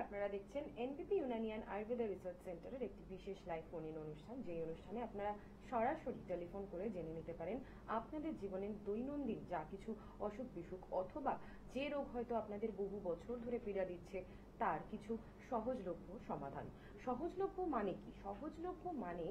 আপনারা দেখছেন এনবিপি ইউনানিয়ান আয়ুর্বেদা রিসার্চ সেন্টারের একটি বিশেষ লাইভ ফোন ইন অনুষ্ঠান, যেই অনুষ্ঠানে আপনারা সরাসরি টেলিফোন করে জেনে নিতে পারেন আপনাদের জীবনের দৈনন্দিন যা কিছু অসুখ বিসুখ অথবা যে রোগ হয়তো আপনাদের বহু বছর ধরে পীড়া দিচ্ছে তার কিছু সহজলভ্য সমাধান। সহজলভ্য মানে কি? সহজলভ্য মানে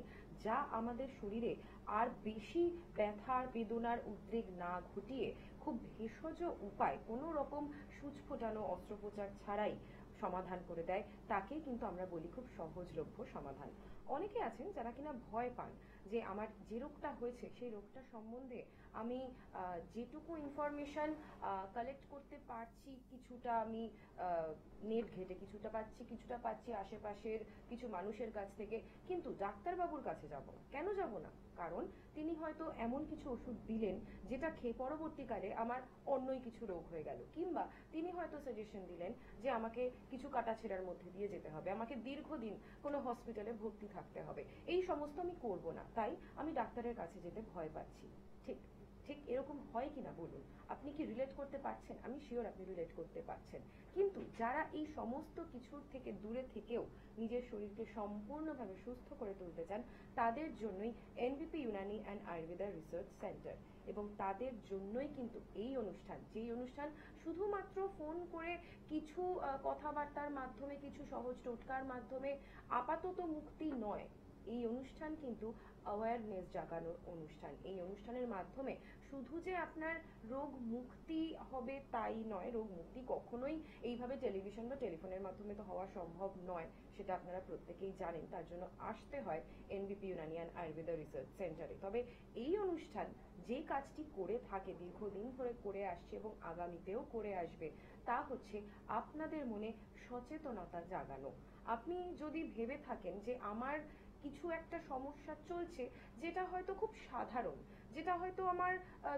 যা আমাদের শরীরে আর বেশি ব্যথার বেদনার উদ্রেক না ঘটিয়ে খুব ভেষজ উপায়, কোনো রকম সূচ ফোটানো অস্ত্রোপচার ছাড়াই সমাধান করে দেয়, তাকে কিন্তু আমরা বলি খুব সহজলভ্য সমাধান। অনেকে আছেন যারা কিনা ভয় পান যে আমার যে রোগটা হয়েছে সেই রোগটা সম্বন্ধে আমি যেটুকু ইনফরমেশন কালেক্ট করতে পারছি, কিছুটা আমি নেট ঘেটে কিছুটা পাচ্ছি আশেপাশের কিছু মানুষের কাছ থেকে, কিন্তু ডাক্তারবাবুর কাছে যাব না। কেন যাব না? কারণ তিনি হয়তো এমন কিছু ওষুধ দিলেন যেটা খেয়ে পরবর্তীকালে আমার অন্যই কিছু রোগ হয়ে গেল, কিংবা তিনি হয়তো সাজেশন দিলেন যে আমাকে কিছু কাটাছেঁড়ার মধ্যে দিয়ে যেতে হবে, আমাকে দীর্ঘদিন কোনো হসপিটালে ভর্তি থাকতে হবে। এই সমস্ত আমি করব না, তাই আমি ডাক্তারের কাছে যেতে ভয় পাচ্ছি। ঠিক ঠিক এরকম হয় কিনা বলুন? আপনি কি রিলেট করতে পারছেন? আমি শিওর আপনি রিলেট করতে পারছেন। কিন্তু যারা এই সমস্ত কিছুর থেকে দূরে থেকেও নিজের শরীরকে সম্পূর্ণভাবে সুস্থ করে তুলতে চান, তাদের জন্যই এনবিপি Unani and Ayurveda research centre, এবং তাদের জন্যই কিন্তু এই অনুষ্ঠান, যেই অনুষ্ঠান শুধুমাত্র ফোন করে কিছু কথাবার্তার মাধ্যমে, কিছু সহজ টোটকার মাধ্যমে আপাতত মুক্তি নয়। এই অনুষ্ঠান কিন্তু অ্যাওয়ারনেস জাগানোর অনুষ্ঠান। এই অনুষ্ঠানের মাধ্যমে শুধু যে আপনার রোগ মুক্তি হবে তাই নয়, রোগ মুক্তি কখনোই এইভাবে টেলিভিশন বা টেলিফোনের মাধ্যমে তো হওয়া সম্ভব নয়, সেটা আপনারা প্রত্যেকেই জানেন। তার জন্য আসতে হয় এনবিপি ইউনানিয়ান আয়ুর্বেদা রিসার্চ সেন্টারে। তবে এই অনুষ্ঠান যে কাজটি করে থাকে, দীর্ঘদিন ধরে করে আসছে এবং আগামীতেও করে আসবে, তা হচ্ছে আপনাদের মনে সচেতনতা জাগানো। আপনি যদি ভেবে থাকেন যে আমার কিছু একটা সমস্যা চলছে যেটা হয়তো খুব সাধারণ, যেটা হয়তো আমার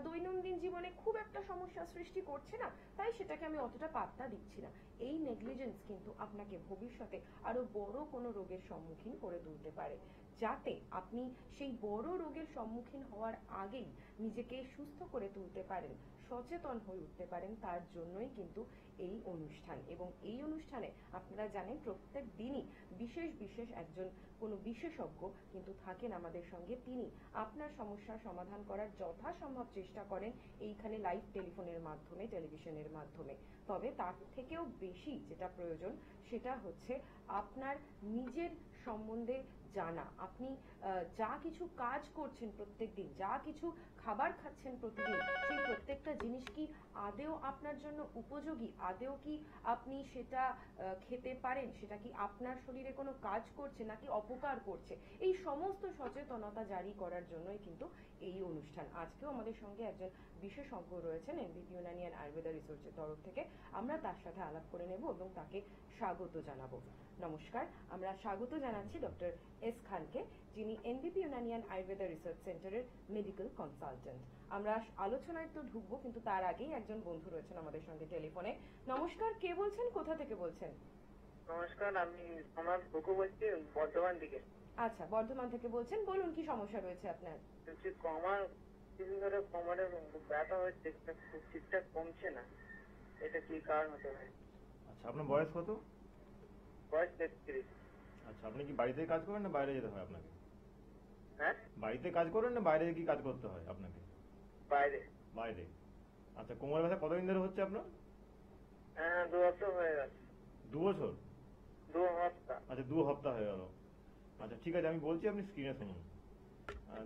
দৈনন্দিন জীবনে খুব একটা সমস্যা সৃষ্টি করছে না, তাই সেটাকে আমি অতটা পাত্তা দিচ্ছি না, এই নেগলিজেন্স কিন্তু আপনাকে ভবিষ্যতে আরো বড় কোনো রোগের সম্মুখীন করে তুলতে পারে। যাতে আপনি সেই বড় রোগের সম্মুখীন হওয়ার আগেই নিজেকে সুস্থ করে তুলতে পারেন, সচেতন হয়ে উঠতে পারেন, তার জন্যই কিন্তু এই অনুষ্ঠান। এবং এই অনুষ্ঠানে আপনারা জানেন প্রত্যেক দিনই বিশেষ বিশেষ একজন কোনো বিশেষজ্ঞ কিন্তু থাকেন আমাদের সঙ্গে। তিনি আপনার সমস্যার সমাধান করার যথাসম্ভব চেষ্টা করেন এইখানে লাইভ টেলিফোনের মাধ্যমে, টেলিভিশনের মাধ্যমে। তবে তার থেকেও বেশি যেটা প্রয়োজন সেটা হচ্ছে আপনার নিজের সম্বন্ধে জানা। আপনি যা কিছু কাজ করছেন প্রত্যেক দিন, যা কিছু খাবার খাচ্ছেন প্রতিদিন, সেই প্রত্যেকটা জিনিস কি আদেও আপনার জন্য উপযোগী? আদেও কি আপনি সেটা খেতে পারেন? সেটা কি আপনার শরীরে কোনো কাজ করছে নাকি অপকার করছে? এই সমস্ত সচেতনতা জারি করার জন্যই কিন্তু এই অনুষ্ঠান। আজকেও আমাদের সঙ্গে একজন বিশেষজ্ঞ রয়েছেন এনবিপি ইউনানিয়ান আয়ুর্বেদা রিসার্চের তরফ থেকে। আমরা তার সাথে আলাপ করে নেব এবং তাকে স্বাগত জানাবো। নমস্কার, আমরা স্বাগত জানাচ্ছি ডক্টর এস খানকে, যিনি এনবিপি ইউনানিয়ান আয়ুর্বেদা রিসার্চ সেন্টারের মেডিকেল কনসালটেন্ট। আমরা আলোচনায় তো ঢুকবো, কিন্তু তার আগেই একজন বন্ধু রয়েছেন আমাদের সঙ্গে টেলিফোনে। নমস্কার, কে বলছেন, কোথা থেকে বলছেন? নমস্কার, আমি সমাজ বকু বলছি, বর্ধমান থেকে। আচ্ছা, বর্ধমান থেকে বলছেন, বলুন কি সমস্যা রয়েছে আপনার? আমার কিছুদিন ধরে কোমরে ব্যথা হচ্ছে, ঠিকঠাক কমছে না, এটা কি কারণ হতে পারে? আচ্ছা, আপনার বয়স কত? বয়স 33। আচ্ছা, আপনি কি বাড়িতে কাজ করেন না বাইরে যেতে হয় আপনাকে? হ্যাঁ, বাড়িতে কাজ করেন না বাইরে কি কাজ করতে হয় আপনাকে? বাইরে। বাইরে। আচ্ছা, কোমরের ব্যথা কতদিন ধরে হচ্ছে আপনার? হ্যাঁ, 2 সপ্তাহ হয়ে গেছে। 2 বছর? 2 সপ্তাহ। আচ্ছা, 2 সপ্তাহ হয়ে গেল। আচ্ছা, ঠিক আছে, আমি বলছি, আপনি স্ক্রিনে শুনুন।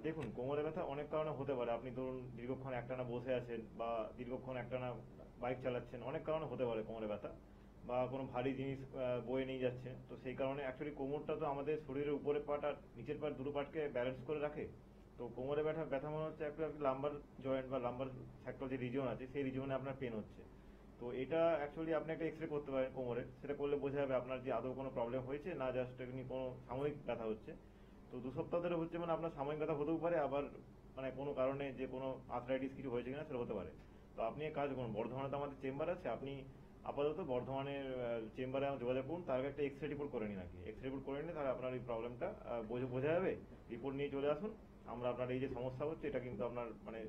দেখুন, কোমরের ব্যথা অনেক কারণে হতে পারে। আপনি ধরুন দীর্ঘক্ষণ একটানা বসে আছেন বা দীর্ঘক্ষণ একটানা বাইক চালাচ্ছেন, অনেক কারণে হতে পারে কোমরে ব্যথা, বা কোনো ভারী জিনিস বয়ে নিয়ে যাচ্ছে। তো সেই কারণে অ্যাকচুয়ালি কোমরটা তো আমাদের শরীরের উপরের পার্ট আর নিচের পার্ট, দুটো পার্টকে ব্যালেন্স করে রাখে। তো কোমরে ব্যথা মনে হচ্ছে একটু লাম্বার জয়েন্ট বা লাম্বার ফ্যাক্টর যে রিজন আছে, সেই রিজনে আপনার পেন হচ্ছে। তো এটা অ্যাকচুয়ালি আপনি একটা এক্স রে করতে পারেন কোমরের, সেটা করলে বোঝা যাবে আপনার যে আদৌ কোনো প্রবলেম হয়েছে না জাস্ট এমনি কোনো সাময়িক ব্যথা হচ্ছে। তো 2 সপ্তাহ ধরে হচ্ছে মানে আপনার সাময়িক ব্যথা হতেও পারে, আবার মানে কোনো কারণে যে কোনো আর্থ্রাইটিস কিছু হয়েছে কিনা সেটা হতে পারে। তো আপনি এক কাজ করুন, বর্ধমানে তো আমাদের চেম্বার আছে, আপনি আপাতত বর্ধমানের চেম্বারে যোগাযোগ করুন, তার একটা এক্স রে রিপোর্ট করে নিন আগে। এক্স রে রিপোর্ট করে নিলে তাহলে আপনার এই প্রবলেমটা বোঝা যাবে। রিপোর্ট নিয়ে চলে আসুন, আমরা আপনার এই যে সমস্যা হচ্ছে এটা কিন্তু আপনার মানে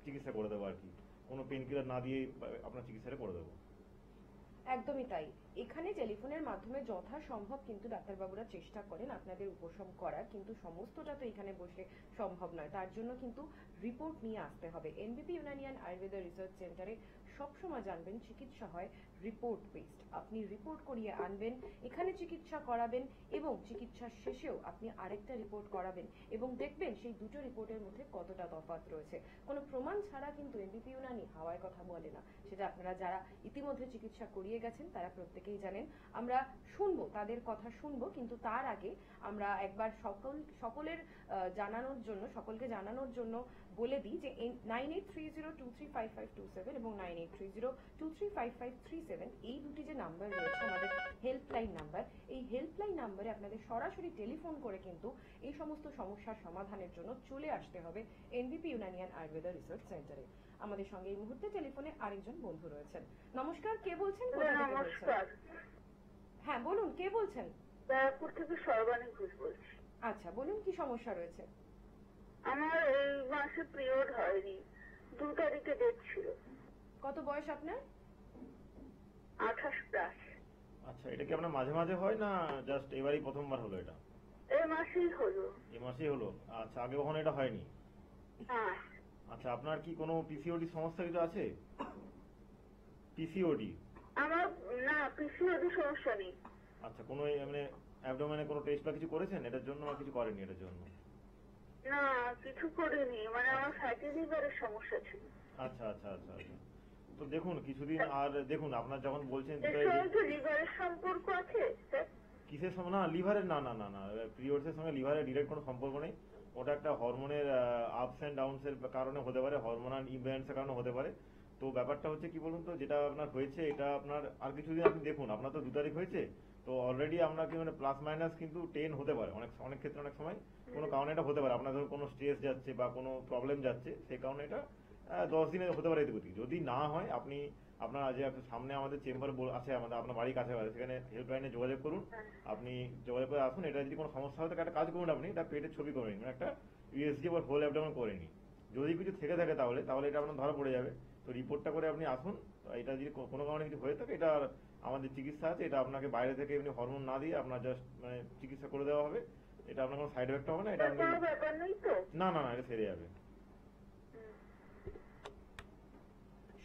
চিকিৎসা করে দেবো আর কি, কোনো পেন কিলার না দিয়েই আপনার চিকিৎসাটা করে দেবো। একদমই তাই। এখানে টেলিফোনের মাধ্যমে যথাসম্ভব কিন্তু ডাক্তারবাবুরা চেষ্টা করেন আপনাদের উপশম করার, কিন্তু সমস্তটা তো এখানে বসে সম্ভব নয়। তার জন্য কিন্তু রিপোর্ট নিয়ে আসতে হবে। এনবিপি ইউনানিয়ান আয়ুর্বেদা রিসার্চ সেন্টারে সবসময় জানবেন চিকিৎসা হয় রিপোর্ট বেসড। আপনি রিপোর্ট করিয়ে আনবেন, এখানে চিকিৎসা করাবেন এবং চিকিৎসার শেষেও আপনি আরেকটা রিপোর্ট করাবেন এবং দেখবেন সেই দুটো রিপোর্টের মধ্যে কতটা তফাৎ রয়েছে। কোনো প্রমাণ ছাড়া কিন্তু এনবিপি ইউনানি হাওয়ায় কথা বলে না, সেটা আপনারা যারা ইতিমধ্যে চিকিৎসা করিয়ে গেছেন তারা প্রত্যেকেই জানেন। আমরা শুনবো, তাদের কথা শুনবো, কিন্তু তার আগে আমরা একবার সকলের সকলকে জানানোর জন্য বলে দিই যে 9830235527 এবং 9830235537 এই দুটি যে নাম্বার রয়েছে আমাদের হেল্পলাইন নাম্বার, এই হেল্পলাইন নাম্বারে আপনাদের সরাসরি টেলিফোন করে কিন্তু এই সমস্ত সমস্যার সমাধানের জন্য চলে আসতে হবে এনবিপি ইউনানিয়ান আয়ুর্বেদা রিসার্চ সেন্টারে। আমাদের সঙ্গে এই মুহূর্তে টেলিফোনে আরেকজন বন্ধু রয়েছেন। নমস্কার, কে বলছেন? কোথা থেকে বলছেন? নমস্কার, হ্যাঁ বলুন, কে বলছেন? ব্যারাকপুর থেকে সর্বাণী ঘোষ বলছি। আচ্ছা বলুন, কি সমস্যা রয়েছে? আমার এই মাসে পিরিয়ড হয়নি, 2 তারিখে ডেট ছিল। কত বয়স আপনার? 28+। আচ্ছা, এটা কি আপনার মাঝে মাঝে হয় না জাস্ট এবারই প্রথমবার হলো এটা? এই মাসেই হলো। এই মাসেই হলো? আচ্ছা, আগে কখনো এটা হয়নি? হ্যাঁ। আচ্ছা, আপনার কি কোনো পিসিওডি সমস্যা কিছু আছে? পিসিওডি? আমার না, পিসিওডি সমস্যা নেই। আচ্ছা, কোনো মানে অ্যাবডোমেনে কোনো টেস্ট বা কিছু করেছেন এটার জন্য, বা কিছু করেননি এটার জন্য? না, কিছু করিনি, মানে আমার ফ্যাটি লিভারের সমস্যা ছিল। আচ্ছা আচ্ছা আচ্ছা আচ্ছা। তো দেখুন কিছুদিন, আর দেখুন আপনার যখন বলছেন এর সঙ্গে কি লিভারের সম্পর্ক আছে স্যার? কিসের সঙ্গে? না, লিভারের না না না না, পিরিয়ডসের সঙ্গে লিভারের ডিরেক্ট কোনো সম্পর্ক নেই। ওটা একটা হরমোনের আপস অ্যান্ড ডাউনস এর কারণে হতে পারে, হরমোনাল ইমব্যালেন্সের কারণে হতে পারে। তো ব্যাপারটা হচ্ছে কি বলুন তো, যেটা আপনার হয়েছে এটা আপনার আর কিছুদিন আপনি দেখুন, আপনার তো 2 তারিখ হয়েছে, তো অলরেডি আপনাকে মানে প্লাস মাইনাস কিন্তু 10 হতে পারে, অনেক অনেক ক্ষেত্রে অনেক সময় কোনো কারণে এটা হতে পারে। আপনার ধরুন কোনো স্ট্রেস যাচ্ছে বা কোনো প্রবলেম যাচ্ছে, সেই কারণে এটা 10 দিনে হতে পারে এদিক। যদি না হয় আপনি আপনার আজ সামনে আমাদের চেম্বার আছে, আপনার বাড়ির কাছে সেখানে হেল্পলাইনে যোগাযোগ করুন। আপনি যোগাযোগ করে আসুন। এটা যদি কোনো সমস্যা হয় তাহলে একটা কাজ করুন, আপনি এটা পেটের ছবি করে নিন, মানে একটা ইউএসজি বা হোল অ্যাবডোমেন করে নিন। যদি কিছু থেকে থাকে তাহলে এটা আপনার ধরা পড়ে যাবে। তো রিপোর্টটা করে আপনি আসুন। এটা যদি কোনো কারণে কিছু হয়ে থাকে, এটা আমাদের চিকিৎসা আছে, এটা আপনাকে বাইরে থেকে এমনি হরমোন না দিয়ে আপনার জাস্ট মানে চিকিৎসা করে দেওয়া হবে। এটা আপনার কোনো সাইড এফেক্ট হবে না। এটা আপনি কোনো ব্যাপার নেই তো? না না না, এটা সেরে যাবে।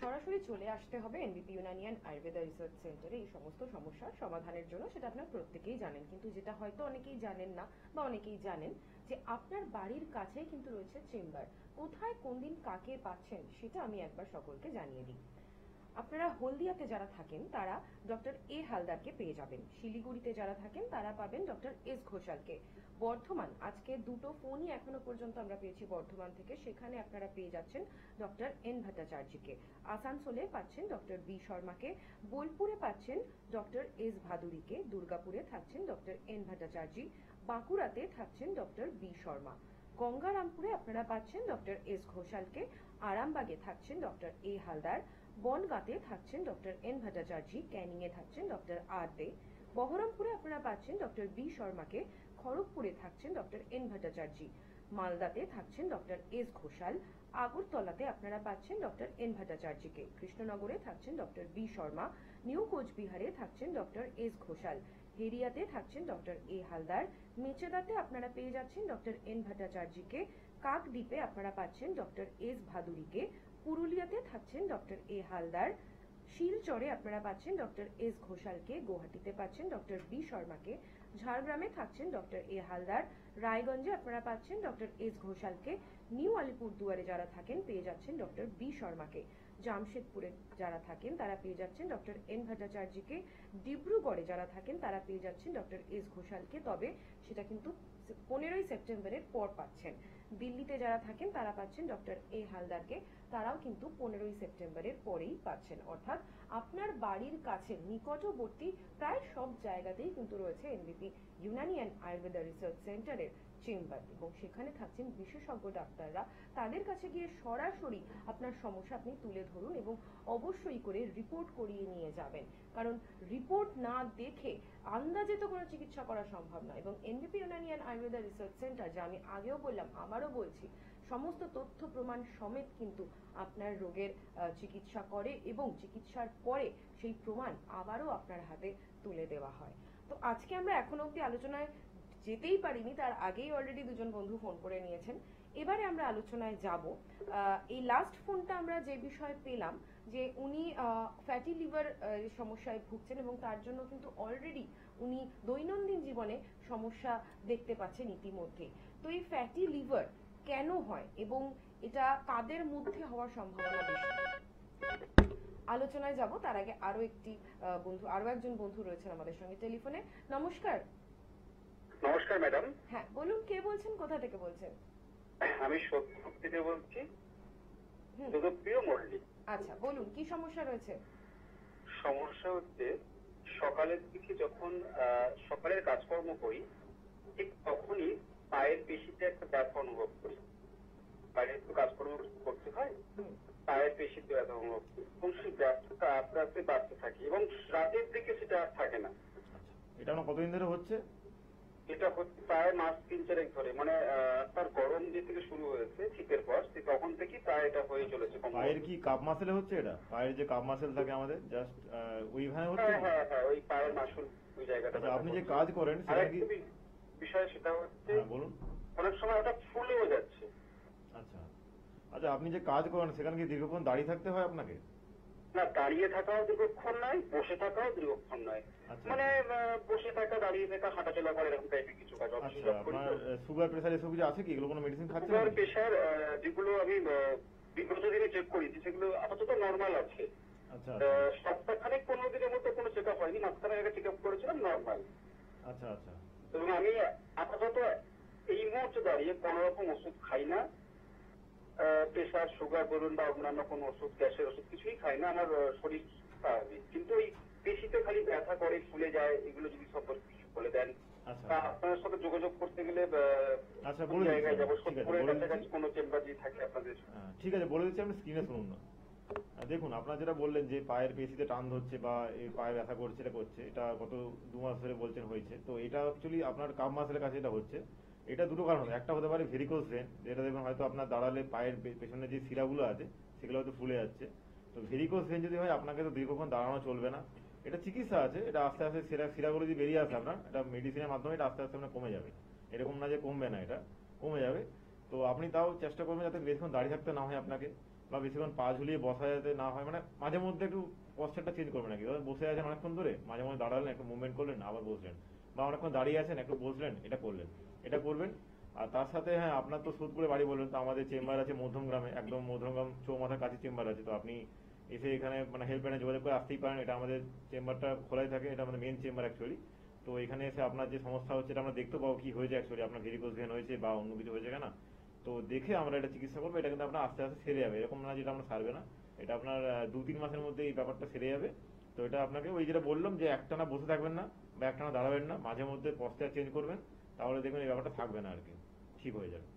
সরাসরি চলে আসতে হবে এনবিপি ইউনানিয়ান আয়ুর্বেদা রিসার্চ সেন্টারে এই সমস্ত সমস্যার সমাধানের জন্য, সেটা আপনারা প্রত্যেকেই জানেন। কিন্তু যেটা হয়তো অনেকেই জানেন না বা অনেকেই জানেন যে আপনার বাড়ির কাছেই কিন্তু রয়েছে চেম্বার। কোথায় কোন দিন কাকে পাচ্ছেন সেটা আমি একবার সকলকে জানিয়ে দিই। আপনারা হলদিয়াতে যারা থাকেন তারা ডক্টর এ হালদারকে পেয়ে যাবেন। শিলিগুড়িতে যারা থাকেন তারা পাবেন ডক্টর এস ঘোষালকে। বর্ধমান, আজকে 2টো ফোনই এখনো পর্যন্ত আমরা পেয়েছি বর্ধমান থেকে, সেখানে আপনারা পেয়ে যাচ্ছেন ডক্টর এন ভট্টাচার্যকে। আসানসোলে পাচ্ছেন ডক্টর বি শর্মাকে। বোলপুরে পাচ্ছেন ডক্টর এস ভাদুরীকে। দুর্গাপুরে থাকছেন ডক্টর এন ভট্টাচার্য। বাঁকুড়াতে থাকছেন ডক্টর বি শর্মা। গঙ্গারামপুরে আপনারা পাচ্ছেন ডক্টর এস ঘোষালকে। আরামবাগে থাকছেন ডক্টর এ হালদার। বনগাঁতে থাকছেন ডক্টর এন ভট্টাচার্য। ক্যানিং এ থাকছেন ডক্টর আর দে। বহরমপুরে আপনারা পাচ্ছেন ডক্টর বি শর্মাকে। খড়গপুরে থাকছেন ডক্টর এন ভট্টাচার্য। মালদাতে থাকছেন ডক্টর এস ঘোষাল। আগরতলাতে আপনারা পাচ্ছেন ডক্টর এন ভট্টাচার্যকে। কৃষ্ণনগরে থাকছেন ডক্টর বি শর্মা। নিউ কোচবিহারে থাকছেন ডক্টর এস ঘোষাল। হেরিয়াতে থাকছেন ডক্টর এ হালদার। মেচেদাতে আপনারা পেয়ে যাচ্ছেন ডক্টর এন ভট্টাচার্যকে। কাকদ্বীপে আপনারা পাচ্ছেন ডক্টর এস ভাদুরীকে। পুরুলিয়াতে থাকছেন ডক্টর এ হালদার। শিলচরে আপনারা পাচ্ছেন ডক্টর এস ঘোষালকে। গুয়াহাটিতে পাচ্ছেন ডক্টর বি শর্মাকে। ঝাড়গ্রামে থাকছেন ডক্টর এ হালদার। রায়গঞ্জে আপনারা পাচ্ছেন ডক্টর এস ঘোষালকে। নিউ আলিপুরদুয়ারে যারা থাকেন পেয়ে যাচ্ছেন ডক্টর বি শর্মাকে। জামশেদপুরে যারা থাকেন তারা পেয়ে যাচ্ছেন ডক্টর এন ভট্টাচার্যকে। ডিব্রুগড়ে যারা থাকেন তারা পেয়ে যাচ্ছেন ডক্টর এস ঘোষালকে, তবে সেটা কিন্তু 15ই সেপ্টেম্বরের পর পাচ্ছেন। দিল্লিতে যারা থাকেন তারা পাচ্ছেন ডক্টর এ হালদারকে, তারাও কিন্তু 15ই সেপ্টেম্বরের পরেই পাচ্ছেন। অর্থাৎ আপনার বাড়ির কাছে নিকটবর্তী প্রায় সব জায়গাতেই কিন্তু রয়েছে এনবিপি ইউনানিয়ান আয়ুর্বেদা রিসার্চ সেন্টারের চেম্বার, এবং সেখানে থাকছেন বিশেষজ্ঞ ডাক্তাররা। তাদের কাছে গিয়ে সরাসরি আপনার সমস্যা আপনি তুলে ধরুন এবং অবশ্যই করে রিপোর্ট করিয়ে নিয়ে যাবেন, কারণ রিপোর্ট না দেখে আন্দাজে তো কোনো চিকিৎসা করা সম্ভব নয়। এবং এনবিপি ইউনানিয়ান আয়ুর্বেদা রিসার্চ সেন্টার, যা আমি আগেও বললাম আবারও বলছি, সমস্ত তথ্য প্রমাণ সমেত কিন্তু আপনার রোগের চিকিৎসা করে এবং চিকিৎসার পরে সেই প্রমাণ আবারও আপনার হাতে তুলে দেওয়া হয়। তো আজকে আমরা এখনো অবধি আলোচনায় যেতেই পারিনি, তার আগেই অলরেডি দুজন বন্ধু ফোন করে নিয়েছেন। এবারে আমরা আলোচনায় যাব। এই লাস্ট ফোনটা আমরা যে বিষয়ে পেলাম যে উনি ফ্যাটি লিভার সমস্যায় ভুগছেন এবং তার জন্য কিন্তু অলরেডি উনি দৈনন্দিন জীবনে সমস্যা দেখতে পাচ্ছেন ইতিমধ্যে। তো এই ফ্যাটি লিভার কেন হয় এবং এটা কাদের মধ্যে হওয়ার সম্ভাবনা বেশি, আলোচনায় যাব। তার আগে আরো একজন বন্ধু রয়েছেন আমাদের সঙ্গে টেলিফোনে। নমস্কার। নমস্কার ম্যাডাম। হ্যাঁ বলুন, কে বলছেন, কোথা থেকে বলছেন? আমি সত্য থেকে বলছি, হুম, দুধপ্রিয় মল্লিক। আচ্ছা বলুন কি সমস্যা রয়েছে? সমস্যা হচ্ছে সকালের দিকে যখন সকালের কাজকর্ম করি, ঠিক তখনই পায়ের পেশিতে একটা ব্যথা অনুভব করি। বাইরে একটু কাজকর্ম করতে হয়, হুম, পায়ের পেশিতে ব্যথা অনুভব করি এবং সেই ব্যথাটা আস্তে আস্তে বাড়তে থাকে এবং রাতের দিকে সেটা আর থাকে না। আচ্ছা, এটা আপনার কতদিন ধরে হচ্ছে? এটা হচ্ছে প্রায় মাস 3-4 ধরে, মানে তার গরম যে থেকে শুরু হয়েছে শীতের পর, তখন থেকেই প্রায় এটা হয়ে চলেছে। পায়ের কি কাপ মাসেলে হচ্ছে এটা? পায়ের যে কাপ মাসেল থাকে আমাদের জাস্ট ওইখানে হচ্ছে? হ্যাঁ হ্যাঁ হ্যাঁ, ওই পায়ের মাসুল ওই জায়গাটা। আচ্ছা, আপনি যে কাজ করেন আর সেটা কি? একটা বিষয় সেটা হচ্ছে হ্যাঁ বলুন। অনেক সময় ওটা ফুলেও যাচ্ছে। আচ্ছা আচ্ছা, আপনি যে কাজ করেন সেখানে কি দীর্ঘক্ষণ দাঁড়িয়ে থাকতে হয় আপনাকে? না, দাঁড়িয়ে থাকাও দীর্ঘক্ষণ নয়, বসে থাকাও দীর্ঘক্ষণ নয়। আচ্ছা। মানে বসে থাকা, দাঁড়িয়ে থাকা, হাঁটাচলা করে এরকম টাইপের কিছু কাজ। আচ্ছা, আপনার সুগার প্রেসার এসব কিছু আছে কি? এগুলো কোনো মেডিসিন খাচ্ছেন সুগার নাকি? প্রেশার যেগুলো আমি বিগত দিনে চেক করেছি সেগুলো আপাতত নর্মাল আছে। আচ্ছা সপ্তাহখানেক 15 দিনের মতো কোনো চেক আপ হয়নি, মাঝখানে আগে চেক আপ করেছিলাম, নর্মাল। আচ্ছা আচ্ছা এবং আমি আপাতত এই মুহূর্তে দাঁড়িয়ে কোনো রকম ওষুধ খাই না। প্রেশার, সুগার বলুন বা অন্যান্য কোনো ওষুধ, গ্যাসের ওষুধ কিছুই খাই না। আমার শরীর স্বাভাবিক, কিন্তু ওই পেশিতে খালি ব্যথা করে, ফুলে যায়। এগুলো যদি সম্পর্কে কিছু বলে দেন, আচ্ছা তা আপনার সাথে যোগাযোগ করতে গেলে আচ্ছা, কোন বলে দিচ্ছি। জায়গায় যাবো? ঠিক আছে, সোদপুরের বলে কাছাকাছি দিচ্ছি। কোনো চেম্বার যদি থাকে আপনাদের। ঠিক আছে, বলে দিচ্ছি, আপনি স্ক্রিনে শুনুন না। দেখুন, আপনার যেটা বললেন যে পায়ের পেশিতে টান ধরছে বা এই পায়ে ব্যথা করছে, এটা করছে, এটা গত 2 মাস ধরে বলছেন হয়েছে। তো এটা অ্যাকচুয়ালি আপনার কাপ মাসেলের কাছে এটা হচ্ছে। এটা দুটো কারণ হবে। একটা হতে পারে ভেরিকোজ ভেন, যেটা দেখবেন হয়তো আপনার দাঁড়ালে পায়ের পেছনে যে শিরাগুলো আছে সেগুলো হয়তো ফুলে যাচ্ছে। তো ভেরিকোজ ভেন যদি হয়, আপনাকে তো দীর্ঘক্ষণ দাঁড়ানো চলবে না। এটা চিকিৎসা আছে, এটা আস্তে আস্তে শিরাগুলো যদি বেরিয়ে আসে আপনার, এটা মেডিসিনের মাধ্যমে এটা আস্তে আস্তে আপনার কমে যাবে। এরকম না যে কমবে না, এটা কমে যাবে। তো আপনি তাও চেষ্টা করবেন যাতে বেশিক্ষণ দাঁড়িয়ে থাকতে না হয় আপনাকে, বা বেশিক্ষণ পা ঝুলিয়ে বসা যাতে না হয়। মানে মাঝে মধ্যে একটু পশ্চারটা চেঞ্জ করবেন নাকি, বসে আছেন অনেকক্ষণ ধরে, মাঝে মধ্যে দাঁড়ালেন, একটু মুভমেন্ট করলেন, আবার বসলেন, বা অনেকক্ষণ দাঁড়িয়ে আছেন, একটু বসলেন, এটা করলেন, এটা করবেন। আর তার সাথে হ্যাঁ, আপনার তো সোদপুরে বাড়ি বললেন, তো আমাদের চেম্বার আছে মধ্যমগ্রামে, একদম মধ্যমগ্রাম চৌমাথার কাছে চেম্বার আছে। তো আপনি এসে এখানে মানে হেল্পলাইনে যোগাযোগ করে আসতেই পারেন। এটা আমাদের চেম্বারটা খোলাই থাকে, এটা আমাদের মেন চেম্বার অ্যাকচুয়ালি। তো এখানে এসে আপনার যে সমস্যা হচ্ছে এটা আমরা দেখতে পাবো কি হয়েছে অ্যাকচুয়ালি, আপনার ভেরিকোজ ভেন হয়েছে বা অন্য কিছু হয়েছে কিনা। তো দেখে আমরা এটা চিকিৎসা করবো। এটা কিন্তু আপনার আস্তে আস্তে সেরে যাবে, এরকম না যেটা আপনার সারবে না। এটা আপনার 2-3 মাসের মধ্যে এই ব্যাপারটা সেরে যাবে। তো এটা আপনাকে ওই যেটা বললাম যে একটানা বসে থাকবেন না বা একটানা দাঁড়াবেন না, মাঝে মধ্যে পশ্চার চেঞ্জ করবেন, তাহলে দেখবেন এই ব্যাপারটা থাকবে না আর কি, ঠিক হয়ে যাবে।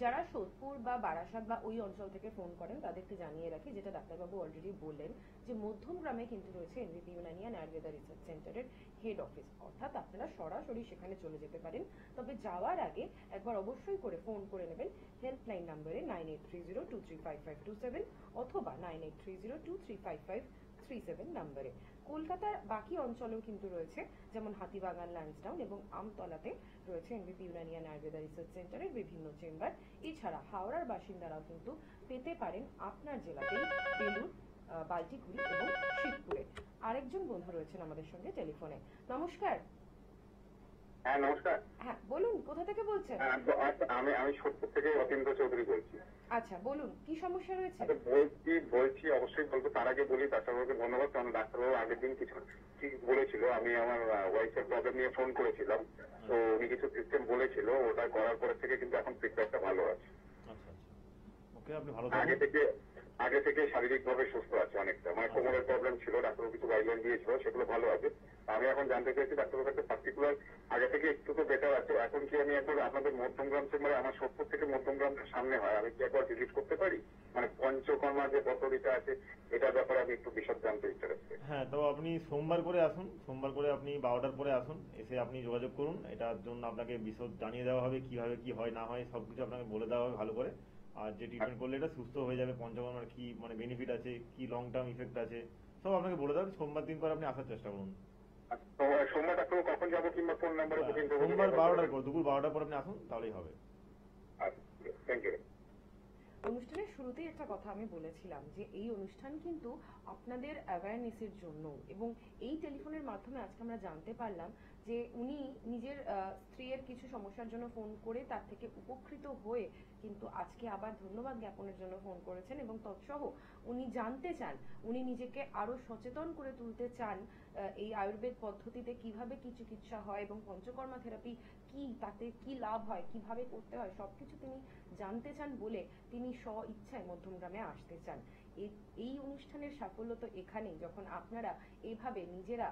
যারা সোদপুর বা বারাসাত বা ওই অঞ্চল থেকে ফোন করেন তাদেরকে জানিয়ে রাখি, যেটা ডাক্তারবাবু অলরেডি বললেন, যে মধ্যমগ্রামে কিন্তু রয়েছে NVP Unani and Ayurveda research সেন্টারের হেড অফিস। অর্থাৎ আপনারা সরাসরি সেখানে চলে যেতে পারেন। তবে যাওয়ার আগে একবার অবশ্যই করে ফোন করে নেবেন হেল্পলাইন নাম্বারে 9830235527 অথবা 9830235537 নাম্বারে। কলকাতার বাকি অঞ্চলেও কিন্তু রয়েছে, যেমন হাতিবাগান, ল্যান্সডাউন এবং আমতলাতে রয়েছে NVP Unani and Ayurveda research সেন্টারের বিভিন্ন চেম্বার। এছাড়া হাওড়ার বাসিন্দারাও কিন্তু পেতে পারেন আপনার জেলাতেই বেলুর, বাল্টিকুড়ি এবং শিবপুরে। আরেকজন বন্ধু রয়েছেন আমাদের সঙ্গে টেলিফোনে। নমস্কার। হ্যাঁ নমস্কার। হ্যাঁ বলুন, কোথা থেকে বলছেন? আমি সোদপুর থেকে অতীন্দ্র চৌধুরী বলছি। আচ্ছা বলুন, কি সমস্যা রয়েছে? বলছি অবশ্যই বলবো। তার আগে বলি ডাক্তারবাবুকে ধন্যবাদ, কারণ ডাক্তারবাবু আগের দিন কিছু ঠিক বলেছিল। আমি আমার ওয়াইফের প্রবলেম নিয়ে ফোন করেছিলাম, তো উনি কিছু সিস্টেম বলেছিল, ওটা করার পরে থেকে কিন্তু এখন ফিডব্যাকটা ভালো আছে। আচ্ছা আচ্ছা, ওকে, আপনি ভালো আগে থাকবেন। থেকে শারীরিক ভাবে সুস্থ আছে অনেকটা। মানে কোমরের প্রবলেম ছিল, ডাক্তারবাবু কিছু গাইডলাইন দিয়েছিল, সেগুলো ভালো আছে। আমি এখন জানতে চাইছি ডাক্তারবাবুর কাছে পার্টিকুলার আগে থেকে একটু তো বেটার আছে। এখন কি আমি একবার আপনাদের মধ্যমগ্রাম চেম্বারে, আমার সোদপুর থেকে মধ্যমগ্রামের সামনে হয়, আমি কি একবার ভিজিট করতে পারি? মানে পঞ্চকর্মা যে পদ্ধতিটা আছে এটার ব্যাপারে আমি একটু বিশদ জানতে ইন্টারেস্টেড। হ্যাঁ, তো আপনি সোমবার করে আসুন, সোমবার করে আপনি 12টার পরে আসুন, এসে আপনি যোগাযোগ করুন। এটার জন্য আপনাকে বিশদ জানিয়ে দেওয়া হবে, কিভাবে কি হয় না হয় সবকিছু আপনাকে বলে দেওয়া হবে ভালো করে। আর যে ট্রিটমেন্ট করলে এটা সুস্থ হয়ে যাবে, পঞ্চকর্মার কি মানে বেনিফিট আছে, কি লং টার্ম ইফেক্ট আছে, সব আপনাকে বলে দেওয়া হবে। সোমবার দিন করে আপনি আসার চেষ্টা করুন। তো সোমবার ডাক্তারবাবু কখন যাবো কিংবা ফোন নাম্বারে বুকিং করবো? সোমবার 12টার পর, দুপুর 12টার পর আপনি আসুন, তাহলেই হবে। আচ্ছা, থ্যাংক ইউ। অনুষ্ঠানের শুরুতেই একটা কথা আমি বলেছিলাম যে এই অনুষ্ঠান কিন্তু আপনাদের অ্যাওয়ারনেসের জন্য, এবং এই টেলিফোনের মাধ্যমে আজকে আমরা জানতে পারলাম যে উনি নিজের স্ত্রীর কিছু সমস্যার জন্য ফোন করে তার থেকে উপকৃত হয়ে কিন্তু আজকে আবার ধন্যবাদ জ্ঞাপনের জন্য ফোন করেছেন, এবং তৎসহ উনি জানতে চান, উনি নিজেকে আরো সচেতন করে তুলতে চান এই আয়ুর্বেদ পদ্ধতিতে কিভাবে কি চিকিৎসা হয় এবং পঞ্চকর্মা থেরাপি কি, তাতে কি লাভ হয়, কিভাবে করতে হয়, সবকিছু তিনি জানতে চান বলে তিনি স্ব ইচ্ছায় মধ্যমগ্রামে আসতে চান। এই অনুষ্ঠানের সাফল্য তো এখানেই, যখন আপনারা এইভাবে নিজেরা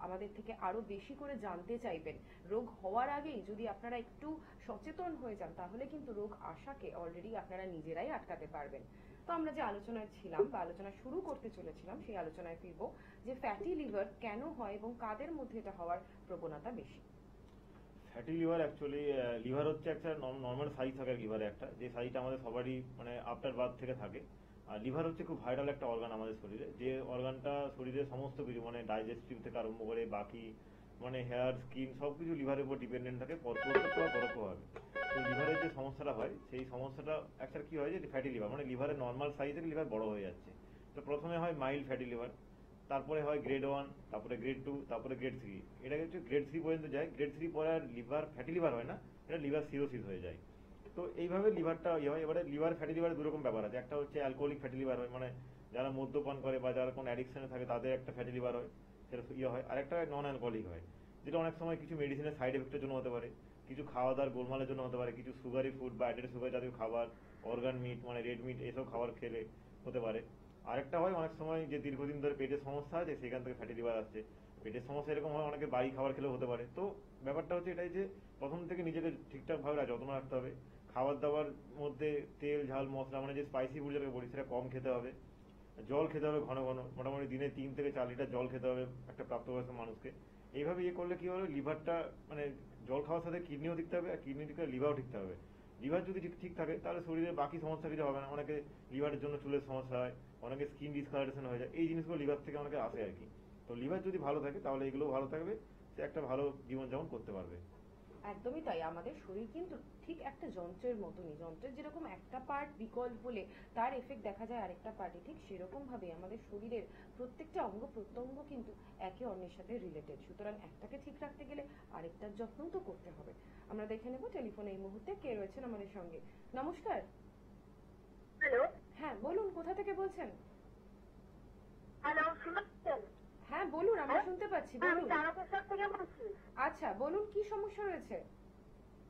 আমাদের থেকে আরো বেশি করে জানতে চাইবেন। রোগ হওয়ার আগেই যদি আপনারা একটু সচেতন হয়ে যান, তাহলে কিন্তু রোগ আসাকে অলরেডি আপনারা নিজেরাই আটকাতে পারবেন। তো আমরা যে আলোচনায় ছিলাম বা আলোচনা শুরু করতে চলেছিলাম, সেই আলোচনায় ফিরবো যে ফ্যাটি লিভার কেন হয় এবং কাদের মধ্যে এটা হওয়ার প্রবণতা বেশি। ফ্যাটি লিভার অ্যাকচুয়ালি, লিভার হচ্ছে একটা নর্মাল সাইজ থাকে লিভারে, একটা যে সাইজটা আমাদের সবারই মানে আফটার বার্থ থেকে থাকে। আর লিভার হচ্ছে খুব ভাইটাল একটা অর্গান আমাদের শরীরে, যে অর্গানটা শরীরের সমস্ত কিছু মানে ডাইজেস্টিভ থেকে আরম্ভ করে বাকি মানে হেয়ার, স্কিন সবকিছু লিভারের উপর ডিপেন্ডেন্ট থাকে প্রত্যক্ষ বা পরোক্ষভাবে। তো লিভারের যে সমস্যাটা হয়, সেই সমস্যাটা অ্যাকচুয়ালি কি হয় যে ফ্যাটি লিভার মানে লিভারের নর্মাল সাইজ থেকে লিভার বড় হয়ে যাচ্ছে। তো প্রথমে হয় মাইল্ড ফ্যাটি লিভার, তারপরে হয় গ্রেড 1, তারপরে গ্রেড 2, তারপরে গ্রেড 3। এটা হচ্ছে গ্রেড 3 পর্যন্ত যায়। গ্রেড 3 পরে আর লিভার ফ্যাটি লিভার হয় না, এটা লিভার সিরোসিস হয়ে যায়। তো এইভাবে লিভারটা ইয়ে হয়। এবারে লিভার ফ্যাটি লিভারের দুরকম ব্যাপার আছে। একটা হচ্ছে অ্যালকোহলিক ফ্যাটি লিভার হয়, মানে যারা মদ্যপান করে বা যারা কোনো অ্যাডিকশনে থাকে তাদের একটা ফ্যাটি লিভার হয়, সেটা ইয়ে হয়। আর একটা নন অ্যালকোহলিক হয়, যেটা অনেক সময় কিছু মেডিসিনের সাইড এফেক্টের জন্য হতে পারে, কিছু খাওয়া দাওয়ার গোলমালের জন্য হতে পারে, কিছু সুগারি ফুড বা অ্যাডেড সুগার জাতীয় খাবার, অর্গান মিট মানে রেড মিট এসব খাবার খেলে হতে পারে। আরেকটা হয় অনেক সময় যে দীর্ঘদিন ধরে পেটের সমস্যা আছে, সেখান থেকে ফ্যাটি লিভার আসছে। পেটের সমস্যা এরকম হয়, অনেকে বাড়ি খাবার খেলেও হতে পারে। তো ব্যাপারটা হচ্ছে এটাই যে প্রথম থেকে নিজেকে ঠিকঠাকভাবে যত্ন রাখতে হবে। খাবার দাবার মধ্যে তেল ঝাল মশলা মানে যে স্পাইসি ফুড যেটাকে বলি সেটা কম খেতে হবে। জল খেতে হবে ঘন ঘন, মোটামুটি দিনে 3 থেকে 4 লিটার জল খেতে হবে একটা প্রাপ্তবয়স্ক মানুষকে। এইভাবে ইয়ে করলে কি হবে, লিভারটা মানে জল খাওয়ার সাথে কিডনিও ঠিকতে হবে, আর কিডনি ঠিক থাকলে লিভারও ঠিকতে হবে। লিভার যদি ঠিক থাকে তাহলে শরীরের বাকি সমস্যা কিছু হবে না। অনেকে লিভারের জন্য চুলের সমস্যা হয়, অনেকে স্কিন ডিসকালারেশন হয়ে যায়, এই জিনিসগুলো লিভার থেকে অনেকে আসে আর কি। তো লিভার যদি ভালো থাকে তাহলে এগুলো ভালো থাকবে, সে একটা ভালো জীবনযাপন করতে পারবে। একদমই তাই। আমাদের শরীর কিন্তু ঠিক একটা যন্ত্রের মতনই, যন্ত্রের যেরকম একটা পার্ট বিকল হলে তার এফেক্ট দেখা যায় আরেকটা পার্টে, ঠিক সেরকম ভাবে আমাদের শরীরের প্রত্যেকটা অঙ্গ প্রত্যঙ্গ কিন্তু একে অন্যের সাথে রিলেটেড। সুতরাং একটাকে ঠিক রাখতে গেলে আরেকটার যত্ন তো করতে হবে। আমরা দেখে নেব টেলিফোনে এই মুহূর্তে কে রয়েছেন আমাদের সঙ্গে। নমস্কার। হ্যালো। হ্যাঁ বলুন, কোথা থেকে বলছেন? হ্যালো, শুনছেন? হ্যাঁ বলুন, আমরা শুনতে পাচ্ছি, আমি বলুন। তারকেশ্বর থেকে বলছি। আচ্ছা বলুন, কি সমস্যা রয়েছে?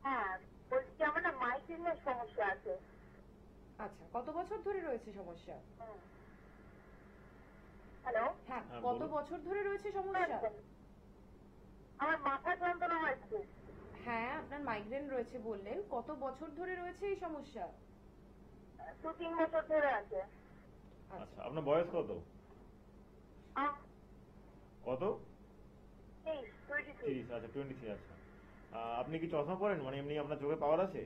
হ্যাঁ, বলছি আমার না মাইগ্রেনের সমস্যা আছে। আচ্ছা, কত বছর ধরে রয়েছে সমস্যা? হ্যালো। হ্যাঁ, হ্যাঁ, কত বলুন। বছর ধরে রয়েছে সমস্যা? আমার মাথা যন্ত্রণা হচ্ছে। হ্যাঁ, আপনার মাইগ্রেন রয়েছে বললেন, কত বছর ধরে রয়েছে এই সমস্যা? 2-3 বছর ধরে আছে। আচ্ছা, আপনার বয়স কত? কত? 23। 30। আচ্ছা 23। আচ্ছা, আপনি কি চশমা পরেন, মানে এমনি আপনার চোখে পাওয়ার আছে?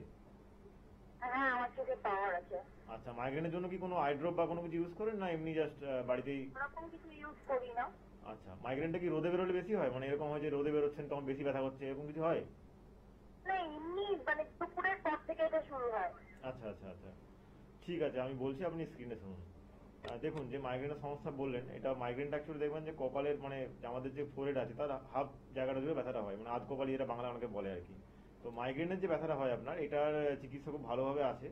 হ্যাঁ, আমার চোখে পাওয়ার আছে। আচ্ছা, মাইগ্রেনের জন্য কি কোনো আই ড্রপ বা কোনো কিছু ইউজ করেন, না এমনি জাস্ট বাড়িতেই? ওরকম কিছু ইউজ করি না। আচ্ছা, মাইগ্রেনটা কি রোদে বেরোলে বেশি হয়, মানে এরকম হয় যে রোদে বেরোচ্ছেন তখন বেশি ব্যথা করছে, এরকম কিছু হয়? না, এমনি মানে দুপুরের পর থেকে এটা শুরু হয়। আচ্ছা আচ্ছা আচ্ছা, ঠিক আছে, আমি বলছি আপনি স্ক্রিনে শুনুন। দেখুন, যে মাইগ্রেনের সমস্যা বললেন, এটা মাইগ্রেনটা অ্যাকচুয়ালি দেখবেন যে কপালের মানে আমাদের যে ফোrehead আছে তার হাফ জায়গাটা জুড়ে ব্যথাটা হয়, মানে আধ কপালি এটা বাংলা অনেকে বলে আর কি। তো মাইগ্রেনের যে ব্যথাটা হয় আপনার, এটার চিকিৎসা খুব ভালোভাবে আছে।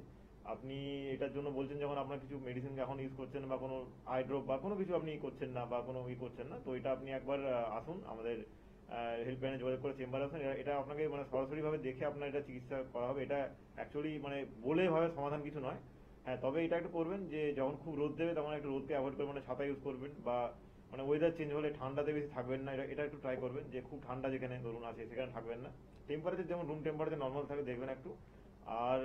আপনি এটার জন্য বলছেন যখন আপনার কিছু মেডিসিন এখন ইউজ করছেন বা কোনো আই ড্রপ বা কোনো কিছু আপনি করছেন না বা কোনো করছেন না, তো এটা আপনি একবার আসুন আমাদের হেল্পলাইনে যোগাযোগ করে চেম্বারে আসুন। এটা আপনাকে মানে সরাসরি ভাবে দেখে আপনার এটা চিকিৎসা করা হবে। এটা অ্যাকচুয়ালি মানে বলে ভাবে সমাধান কিছু নয়। হ্যাঁ, তবে এটা একটু করবেন যে যখন খুব রোদ দেবে তখন একটু রোদকে অ্যাভয়েড করবেন, মানে ছাতা ইউজ করবেন, বা মানে ওয়েদার চেঞ্জ হলে ঠান্ডাতে বেশি থাকবেন না, এটা একটু ট্রাই করবেন যে খুব ঠান্ডা যেখানে ধরুন আছে সেখানে থাকবেন না। টেম্পারেচার যেমন রুম টেম্পারেচার নর্মাল থাকে দেখবেন একটু, আর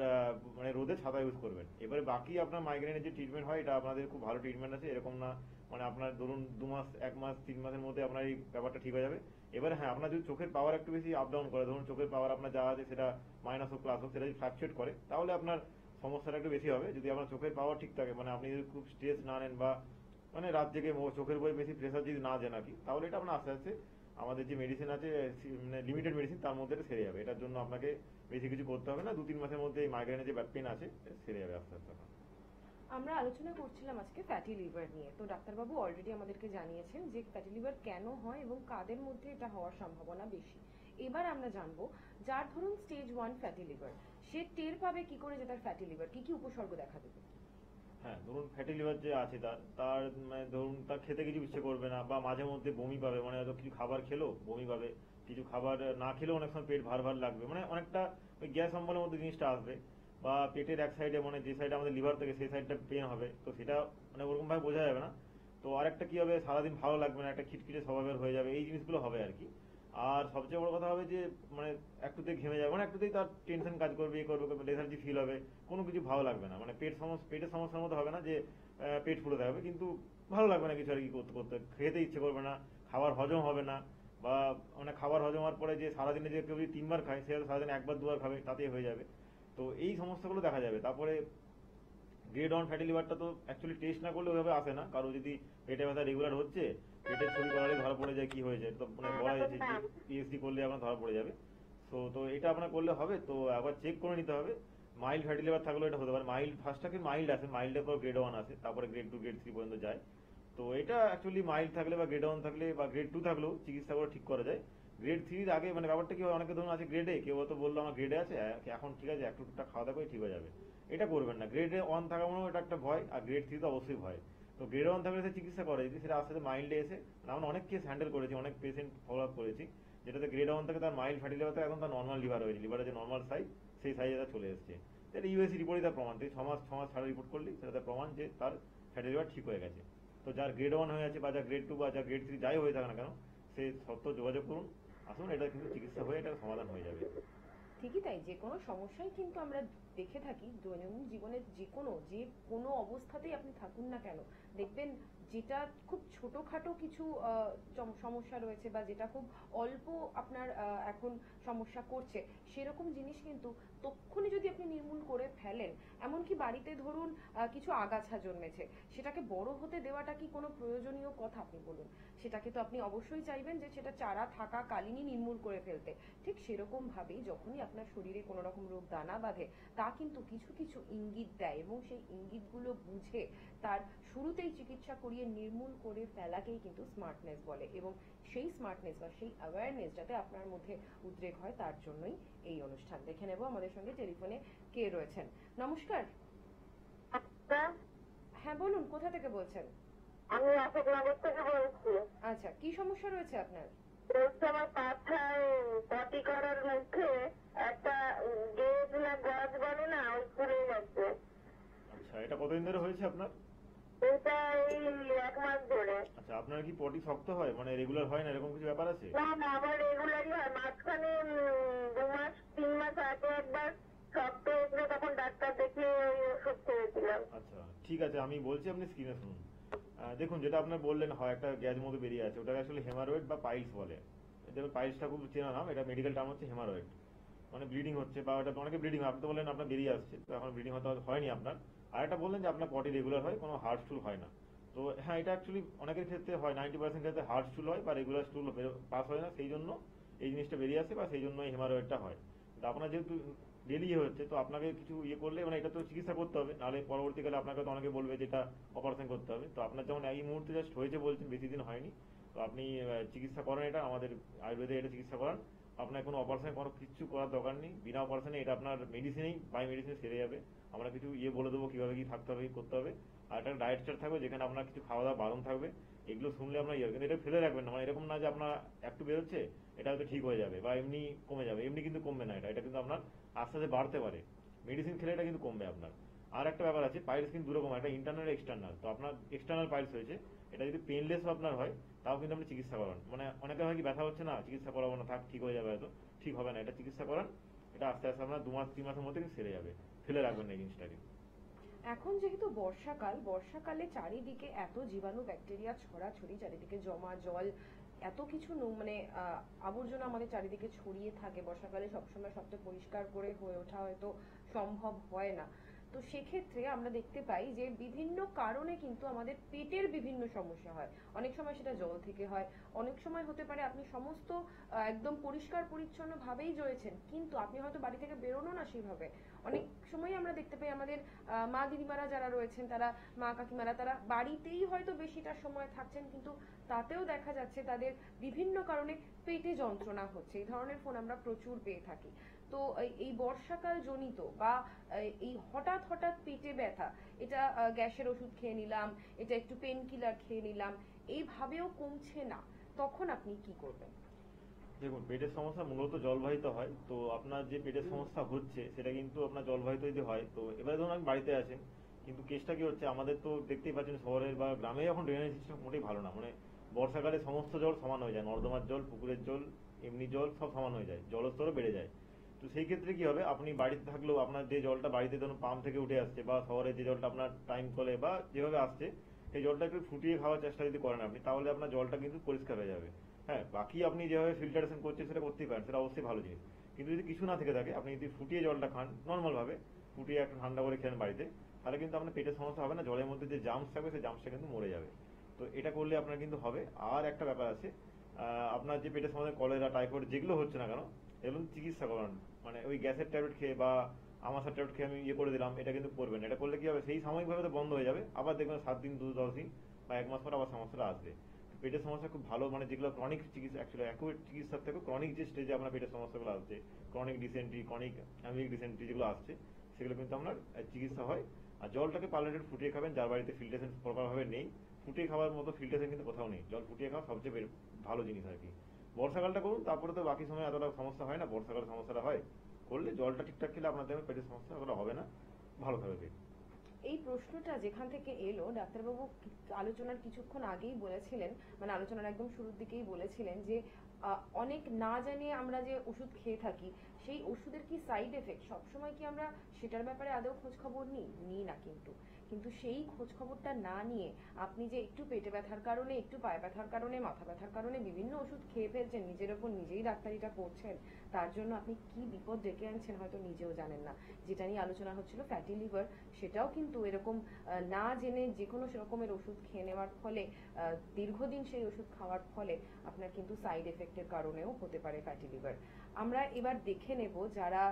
মানে রোদে ছাতা ইউজ করবেন। এবারে বাকি আপনার মাইগ্রেনের যে ট্রিটমেন্ট হয়, এটা আপনাদের খুব ভালো ট্রিটমেন্ট আছে, এরকম না মানে আপনার ধরুন 2 মাস 1 মাস 3 মাসের মধ্যে আপনার এই ব্যাপারটা ঠিক হয়ে যাবে। এবারে হ্যাঁ, আপনার যদি চোখের পাওয়ার একটু বেশি আপ ডাউন করে, ধরুন চোখের পাওয়ার আপনার যা আছে সেটা মাইনাস হোক প্লাস হোক, সেটা যদি ফ্লাকচুয়েট করে তাহলে আপনার সমস্যাটা একটু বেশি হবে। যদি আপনার চোখের পাওয়ার ঠিক থাকে, মানে আপনি যদি খুব স্ট্রেস না নেন বা মানে রাত জেগে চোখের উপরে বেশি প্রেসার যদি না দেন আর কি, তাহলে এটা আপনার আস্তে আস্তে আমাদের যে মেডিসিন আছে মানে লিমিটেড মেডিসিন তার মধ্যে এটা সেরে যাবে। এটার জন্য আপনাকে বেশি কিছু করতে হবে না, 2-3 মাসের মধ্যে এই মাইগ্রেনের যে ব্যাক পেন আছে এটা সেরে যাবে আস্তে আস্তে। আমরা আলোচনা করছিলাম আজকে ফ্যাটি লিভার নিয়ে। তো ডাক্তারবাবু অলরেডি আমাদেরকে জানিয়েছেন যে ফ্যাটি লিভার কেন হয় এবং কাদের মধ্যে এটা হওয়ার সম্ভাবনা বেশি। এবার আমরা জানবো, যার ধরুন স্টেজ 1 ফ্যাটি লিভার, সে টের পাবে কি করে যে তার ফ্যাটি লিভার, কি কি উপসর্গ দেখা দেবে? হ্যাঁ, ধরুন ফ্যাটি লিভার যে আছে তার তার মানে ধরুন তার খেতে কিছু ইচ্ছে করবে না, বা মাঝে মধ্যে বমি পাবে, মানে হয়তো কিছু খাবার খেলো বমি পাবে, কিছু খাবার না খেলেও অনেক সময় পেট ভার ভার লাগবে, মানে অনেকটা ওই গ্যাস অম্বলের মধ্যে জিনিসটা আসবে। বা পেটের এক সাইডে মানে যে সাইডে আমাদের লিভার থেকে সেই সাইডটা পেন হবে, তো সেটা মানে ওরকম ভাবে বোঝা যাবে না। তো আরেকটা কি হবে, সারাদিন ভালো লাগবে না, একটা খিটখিটে স্বভাবের হয়ে যাবে, এই জিনিসগুলো হবে আর কি। আর সবচেয়ে বড় কথা হবে যে মানে একটুতেই ঘেমে যাবে, মানে একটুতেই তার টেনশন কাজ করবে, এ করবে, লেথার্জি ফিল হবে, কোনো কিছু ভালো লাগবে না, মানে পেটের সমস্যার মতো হবে না যে পেট ফুলে থাকবে, কিন্তু ভালো লাগবে না কিছু আর কি করতে করতে, খেতে ইচ্ছে করবে না, খাবার হজম হবে না, বা মানে খাবার হজম হওয়ার পরে যে সারাদিনে যে কেউ যদি 3 বার খায় সে হয়তো সারাদিন 1-2 বার খাবে, তাতেই হয়ে যাবে। তো এই সমস্যাগুলো দেখা যাবে। তারপরে গ্রেড 1 ফ্যাটি লিভারটা তো অ্যাকচুয়ালি টেস্ট না করলে ওইভাবে আসে না, কারো যদি পেটে ব্যথা রেগুলার হচ্ছে, পেটের ছবি করালে ধরা পড়ে যায় কি হয়েছে, তো মানে বলা যাচ্ছে যে পিএইচডি করলে আপনার ধরা পড়ে যাবে। তো এটা আপনার করলে হবে, তো একবার চেক করে নিতে হবে। মাইল্ড ফ্যাটি লিভার থাকলেও এটা হতে পারে, মাইল্ড ফার্স্টটাকে মাইল্ড আসে, মাইল্ডের পর গ্রেড 1 আসে, তারপরে গ্রেড 2 গ্রেড 3 পর্যন্ত যায়। তো এটা অ্যাকচুয়ালি মাইল্ড থাকলে বা গ্রেড 1 থাকলে বা গ্রেড 2 থাকলেও চিকিৎসা করে ঠিক করা যায়। গ্রেড 3 আগে মানে ব্যাপারটা কি হয়, অনেকে ধরুন আছে গ্রেডে, কেউ হয়তো বললো আমার গ্রেডে আছে, এখন ঠিক আছে একটু টুকটাক খাওয়া দাওয়া করে ঠিক হয়ে যাবে, এটা করবেন না। গ্রেডে 1 থাকা মানে এটা একটা ভয়, আর গ্রেড 3 তো অবশ্যই ভয়। তো গ্রেড 1 থাকলে সে চিকিৎসা করে, যদি সেটা আস্তে আস্তে মাইল্ডে এসে, আমরা অনেক কেস হ্যান্ডেল করেছি, অনেক পেশেন্ট ফলো আপ করেছি, যেটাতে গ্রেড 1 থেকে তার মাইল্ড ফ্যাটি লিভার থেকে এখন তার নর্মাল লিভার হয়েছে, লিভারের যে নর্মাল সাইজ সেই সাইজে তার চলে এসেছে। এটা ইউএসি রিপোর্টই তার প্রমাণ, 6 মাস ছাড়া রিপোর্ট করলেই সেটা তার প্রমাণ যে তার ফ্যাটি লিভার ঠিক হয়ে গেছে। তো যার গ্রেড 1 হয়ে আছে বা যার গ্রেড 2 বা যার গ্রেড 3 যাই হয়ে থাকে না কেন, সে সত্য যোগাযোগ করুন, আসুন, এটা কিন্তু চিকিৎসা হয়ে এটার সমাধান হয়ে যাবে। ঠিকই তাই, যে কোনো সমস্যাই কিন্তু আমরা দেখে থাকি দৈনন্দিন জীবনের যে কোনো অবস্থাতেই আপনি থাকুন না কেন, দেখবেন যেটা খুব ছোটখাটো কিছু সমস্যা রয়েছে বা যেটা খুব অল্প আপনার এখন সমস্যা করছে, সেরকম জিনিস কিন্তু তক্ষুনি যদি আপনি নির্মূল করে ফেলেন, এমনকি বাড়িতে ধরুন কিছু আগাছা জন্মেছে, সেটাকে বড় হতে দেওয়াটা কি কোনো প্রয়োজনীয় কথা? আপনি বলুন, সেটাকে তো আপনি অবশ্যই চাইবেন যে সেটা চারা থাকা কালীনই নির্মূল করে ফেলতে। ঠিক সেরকম ভাবেই যখনই আপনার শরীরে কোনো রকম রোগ দানা বাঁধে, তা কিন্তু কিছু কিছু ইঙ্গিত দেয়, এবং সেই ইঙ্গিতগুলো বুঝে তার শুরুতেই চিকিৎসা করিয়ে নির্মূল করে ফেলাকেই কিন্তু স্মার্টনেস বলে। এবং সেই স্মার্টনেস বা সেই অ্যাওয়ারনেস যাতে আপনার মধ্যে উদ্রেক হয়, তার জন্যই এই অনুষ্ঠান। দেখে নেব আমাদের সঙ্গে টেলিফোনে কে রয়েছেন। নমস্কার। হ্যাঁ বলুন, কোথা থেকে বলছেন? আমি অশোকনগর থেকে বলছি। আচ্ছা, কি সমস্যা রয়েছে আপনার? আমার পাছায় পটি করার মুখে একটা গেজ না গজ বলে না, ওই করে যাচ্ছে। আচ্ছা, এটা কতদিন ধরে হয়েছে আপনার? এটা এই 1 মাস ধরে। আচ্ছা, আপনার কি পটি শক্ত হয়, মানে রেগুলার হয় না, এরকম কিছু ব্যাপার আছে? না না, আমার রেগুলারই হয়। মাঝখানে 2 মাস 3 মাস আগে একবার শক্ত হয়েছিল, তখন ডাক্তার দেখিয়ে ওই ওষুধ খেয়েছিলাম। আচ্ছা, ঠিক আছে, আমি বলছি, আপনি স্ক্রিনে শুনুন। দেখুন, যেটা আপনার বললেন হয় একটা গ্যাস মতো বেরিয়ে আছে, ওটাকে আসলে হেমারয়েড বা পাইলস বলে। দেখবেন পাইলসটা খুব চেনা নাম, এটা মেডিকেল টার্ম হচ্ছে হেমারয়েড, মানে ব্লিডিং হচ্ছে, বা ওটা অনেকে ব্লিডিং হয়, আপনি তো বললেন আপনার বেরিয়ে আসছে, তো এখন ব্লিডিং হয়নি আপনার। আর একটা বললেন যে আপনার পটি রেগুলার হয়, কোনো হার্ড স্টুল হয় না। তো হ্যাঁ, এটা অ্যাকচুয়ালি অনেকের ক্ষেত্রে হয়, 90% ক্ষেত্রে হার্ড স্টুল হয় বা রেগুলার স্টুল পাস হয় না, সেই জন্য এই জিনিসটা বেরিয়ে আসে, বা সেই জন্য এই হেমারয়েডটা হয়। তো আপনার যেহেতু ডেলি হচ্ছে, তো আপনাকে কিছু করলে মানে এটা তো চিকিৎসা করতে হবে, নাহলে পরবর্তীকালে আপনাকে তো অনেকে বলবে যেটা অপারেশন করতে হবে। তো আপনার যেমন এই মুহূর্তে জাস্ট হয়েছে বলছেন, বেশি দিন হয়নি, তো আপনি চিকিৎসা করেন, এটা আমাদের আয়ুর্বেদে এটা চিকিৎসা করান, আপনার কোনো অপারেশন কোনো কিছু করার দরকার নেই, বিনা অপারেশনে এটা আপনার মেডিসিনেই বাই মেডিসিনে সেরে যাবে। আমরা কিছু বলে দেবো কিভাবে কি থাকতে হবে, কি করতে হবে, আর একটা ডায়েট চার্ট থাকবে যেখানে আপনার কিছু খাওয়া দাওয়া বারণ থাকবে। এগুলো শুনলে আপনার কিন্তু এটা ফেলে রাখবেন না, মানে এরকম না যে আপনার একটু বেরোচ্ছে এটা হয়তো ঠিক হয়ে যাবে বা এমনি কমে যাবে, এমনি কিন্তু কমবে না, এটা কিন্তু আপনার আস্তে আস্তে বাড়তে পারে, মেডিসিন খেলে এটা কিন্তু কমবে আপনার। আর একটা ব্যাপার আছে, পাইলস কিন্তু দুরকম, একটা ইন্টারনাল এক্সটার্নাল। তো আপনার এক্সটার্নাল পাইলস হয়েছে, এটা যদি পেনলেস আপনার হয় তাও কিন্তু আপনি চিকিৎসা করান, মানে অনেকে হয় কি ব্যথা হচ্ছে না চিকিৎসা করাবো না, থাক ঠিক হয়ে যাবে, হয়তো ঠিক হবে না, এটা চিকিৎসা করান, এটা আস্তে আস্তে আপনার 2 মাস 3 মাসের মধ্যে কিন্তু সেরে যাবে, ফেলে রাখবেন না এই জিনিসটাকে। এখন যেহেতু বর্ষাকালে চারিদিকে এত জীবাণু ব্যাকটেরিয়া ছড়াছড়ি, চারিদিকে জমা জল, এত কিছু মানে আবর্জনা আমাদের চারিদিকে ছড়িয়ে থাকে, বর্ষাকালে সবসময় সবটা পরিষ্কার করে হয়ে ওঠা হয়তো সম্ভব হয় না। তো সেক্ষেত্রে আমরা দেখতে পাই যে বিভিন্ন কারণে কিন্তু আমাদের পেটের বিভিন্ন সমস্যা হয়। অনেক সময় সেটা জল থেকে হয়, অনেক সময় হতে পারে আপনি সমস্ত একদম পরিষ্কার পরিচ্ছন্ন ভাবেই রয়েছেন, কিন্তু আপনি হয়তো বাড়ি থেকে বেরোনো না সেইভাবে। অনেক সময় আমরা দেখতে পাই আমাদের মা দিদিমারা যারা রয়েছেন, তারা মা কাকিমারা, তারা বাড়িতেই হয়তো বেশিটা সময় থাকছেন, কিন্তু তাতেও দেখা যাচ্ছে তাদের বিভিন্ন কারণে পেটে যন্ত্রণা হচ্ছে। এই ধরনের ফোন আমরা প্রচুর পেয়ে থাকি। তো এই বর্ষাকাল জনিত বা এই হঠাৎ হঠাৎ পেটে ব্যথা, এটা গ্যাসের ওষুধ খেয়ে নিলাম, এটা একটু পেন কিলার খেয়ে নিলাম, এইভাবেও কমছে না, তখন আপনি কি করবেন? দেখুন, পেটের সমস্যা মূলত জলবাহিত হয়। তো আপনার যে পেটের সমস্যা হচ্ছে সেটা কিন্তু আপনার জলবাহিত যদি হয়, তো এবারে ধরুন আপনি বাড়িতে আছেন, কিন্তু কেসটা কি হচ্ছে, আমাদের তো দেখতেই পাচ্ছেন শহরের বা গ্রামে এখন ড্রেনেজ সিস্টেম মোটেই ভালো না। মানে বর্ষাকালে সমস্ত জল সমান হয়ে যায়, নর্দমার জল, পুকুরের জল, এমনি জল সব সমান হয়ে যায়, জলস্তরও বেড়ে যায়। তো সেই ক্ষেত্রে কি হবে, আপনি বাড়িতে থাকলেও আপনার যে জলটা বাড়িতে ধরুন পাম্প থেকে উঠে আসছে, বা শহরে যে জলটা আপনার টাইম কলে বা যেভাবে আসছে, সেই জলটা একটু ফুটিয়ে খাওয়ার চেষ্টা যদি করেন আপনি, তাহলে আপনার জলটা কিন্তু পরিষ্কার হয়ে যাবে। হ্যাঁ, বাকি আপনি যেভাবে ফিল্টারেশন করছেন সেটা করতেই পারেন, সেটা অবশ্যই ভালো জিনিস। কিন্তু যদি কিছু না থেকে থাকে, আপনি যদি ফুটিয়ে জলটা খান নর্মাল ভাবে, ফুটিয়ে একটু ঠান্ডা করে খেলেন বাড়িতে, তাহলে কিন্তু আপনার পেটের সমস্যা হবে না। জলের মধ্যে যে জার্মস থাকবে সেই জার্মসটা কিন্তু মরে যাবে। তো এটা করলে আপনার কিন্তু হবে। আর একটা ব্যাপার আছে, আপনার যে পেটের সমস্যা কলেরা, টাইফয়েড যেগুলো হচ্ছে না কেন, এগুলো চিকিৎসা করান। মানে ওই গ্যাসের ট্যাবলেট খেয়ে বা আমাশার ট্যাবলেট খেয়ে আমি করে দিলাম, এটা কিন্তু করবেন। এটা করলে কি হবে, সেই সাময়িকভাবে তো বন্ধ হয়ে যাবে, আবার দেখবেন 7 দিন 10 দিন বা 1 মাস পর আবার সমস্যাটা আসবে। পেটের সমস্যা খুব ভালো, মানে যেগুলো ক্রনিক চিকিৎসা, অ্যাকচুয়ালি অ্যাকুয়েট চিকিৎসার থেকে ক্রনিক যে স্টেজে আপনার পেটের সমস্যাগুলো আসছে, ক্রনিক ডিসেন্ট্রি, ক্রনিক অ্যামিক ডিসেন্ট্রি যেগুলো আসছে, সেগুলো কিন্তু আপনার চিকিৎসা হয়। আর জলটাকে পারলে একটু ফুটিয়ে খাবেন, যার বাড়িতে ফিল্টারেশন প্রপারভাবে নেই। ফুটিয়ে খাওয়ার মতো ফিল্টারেশন কিন্তু কোথাও নেই, জল ফুটিয়ে খাওয়া সবচেয়ে ভালো জিনিস আর কি। বর্ষাকালটা করুন, তারপরে তো বাকি সময় এতটা সমস্যা হয় না, বর্ষাকালে সমস্যাটা হয়। করলে জলটা ঠিকঠাক খেলে আপনার দেখবেন পেটের সমস্যা এতটা হবে না, ভালো থাকবে পেট। এই প্রশ্নটা যেখান থেকে এলো, ডাক্তারবাবু আলোচনার কিছুক্ষণ আগেই বলেছিলেন, মানে আলোচনার একদম শুরুর দিকেই বলেছিলেন যে অনেক না জানিয়ে আমরা যে ওষুধ খেয়ে থাকি, সেই ওষুধের কি সাইড এফেক্ট, সবসময় কি আমরা সেটার ব্যাপারে আদৌ খোঁজ খবর নিই না। কিন্তু সেই খোঁজ খবরটা না নিয়ে আপনি যে একটু পেটে ব্যথার কারণে, একটু পায়ে ব্যথার কারণে, মাথা ব্যথার কারণে বিভিন্ন ওষুধ খেয়ে ফেলছেন, নিজের ওপর নিজেই ডাক্তারিটা করছেন, তার জন্য আপনি কি বিপদ ডেকে আনছেন হয়তো নিজেও জানেন না। যেটা নিয়ে আলোচনা হচ্ছিল ফ্যাটি লিভার, সেটাও কিন্তু এরকম না জেনে যে কোনো রকমের ওষুধ খেয়ে নেওয়ার ফলে, দীর্ঘদিন সেই ওষুধ খাওয়ার ফলে আপনার কিন্তু সাইড এফেক্টের কারণেও হতে পারে ফ্যাটি লিভার। আমরা এবার দেখে নেব যারা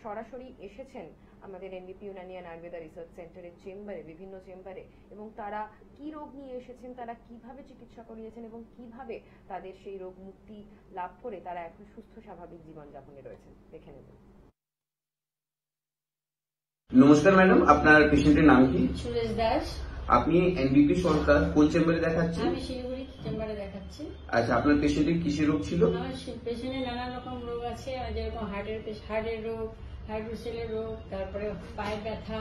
সরাসরি এসেছেন আমাদের এনবিপি ইউনানিয়ান আয়ুর্বেদা রিসার্চ সেন্টারের চেম্বারে, বিভিন্ন চেম্বারে, এবং তারা কি রোগ নিয়ে এসেছেন, তারা কিভাবে চিকিৎসা করিয়েছেন এবং কিভাবে তাদের সেই রোগ মুক্তি লাভ করে তারা এখন সুস্থ স্বাভাবিক জীবনযাপনে রয়েছেন। দেখে নেব। নমস্কার ম্যাডাম, আপনার পেশেন্টের নাম কি? সুরেশ দাস। আপনি এনবিপি সরকার কোন চেম্বারে দেখাচ্ছেন? আমি শিলিগুড়ি চেম্বারে দেখাচ্ছি। আচ্ছা, আপনার পেশেন্টের কিসের রোগ ছিল? আমার পেশেন্টের নানান রকম রোগ আছে, যেরকম হার্টের রোগ, হাইড্রোসেলের রোগ, তারপরে পায়ের ব্যথা।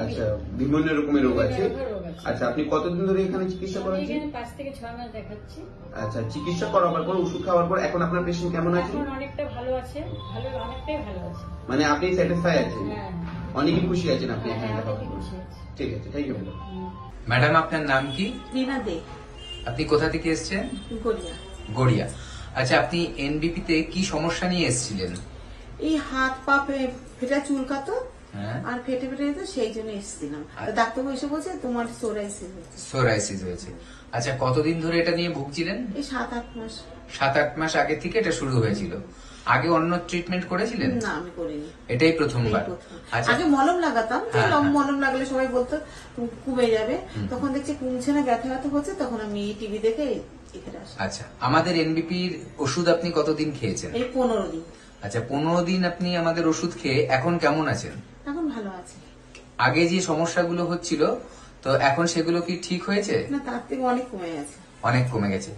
আচ্ছা, বিভিন্ন রকমের রোগ আছে। রোগ আছে। আচ্ছা, আপনি কতদিন ধরে এখানে চিকিৎসা করাচ্ছেন? এখানে 5 থেকে 6 মাস দেখাচ্ছি। আচ্ছা, চিকিৎসা করাবার পর, ওষুধ খাওয়ার পর এখন আপনার পেশেন্ট কেমন আছে? এখন অনেকটা ভালো আছে, অনেকটাই ভালো আছে। মানে আপনি স্যাটিসফাই আছেন? হ্যাঁ, অনেকই খুশি আছেন আপনি এখানে হ্যাঁ, দেখার অনেকই পর? খুশি আছি। ঠিক আছে, থ্যাংক ইউ ম্যাডাম। ম্যাডাম, আপনার নাম কি? রিনা দে, আপনি কোথা থেকে এসেছেন? গড়িয়া। গড়িয়া। আচ্ছা, আপনি এনবিপি তে কি সমস্যা নিয়ে এসেছিলেন? এই হাত পা ফেটা চুলকাতো হ্যাঁ, আর ফেটে যেত, সেই জন্য এসেছিলাম। ডাক্তারবাবু এসে বলছে তোমার সোরাইসিস হয়েছে। সোরাইসিস হয়েছে। আচ্ছা, কতদিন ধরে এটা নিয়ে ভুগছিলেন? এই 7-8 মাস। 7-8 মাস আগে থেকে এটা শুরু হয়েছিল। আগে অন্য ট্রিটমেন্ট করেছিলেন? না, আমি করিনি। এটাই প্রথমবার? এই প্রথম। আচ্ছা, আগে মলম লাগাতাম, তো হ্যাঁ, হ্যাঁ। মলম লাগালে সবাই বলতো তুমি কমে যাবে, তখন দেখছি কমছে না, ব্যথা ব্যথা হচ্ছে, তখন আমি টিভি দেখে এখানে আসি। আচ্ছা, আমাদের এনবিপির ওষুধ আপনি কতদিন খেয়েছেন? এই 15 দিন। আচ্ছা, 15 দিন আপনি আমাদের ওষুধ খেয়ে এখন কেমন আছেন? এখন ভালো আছে। আগে যে সমস্যাগুলো হচ্ছিল, তো এখন সেগুলো কি ঠিক হয়েছে? না, তার থেকে অনেক কমে গেছে। অনেক কমে গেছে।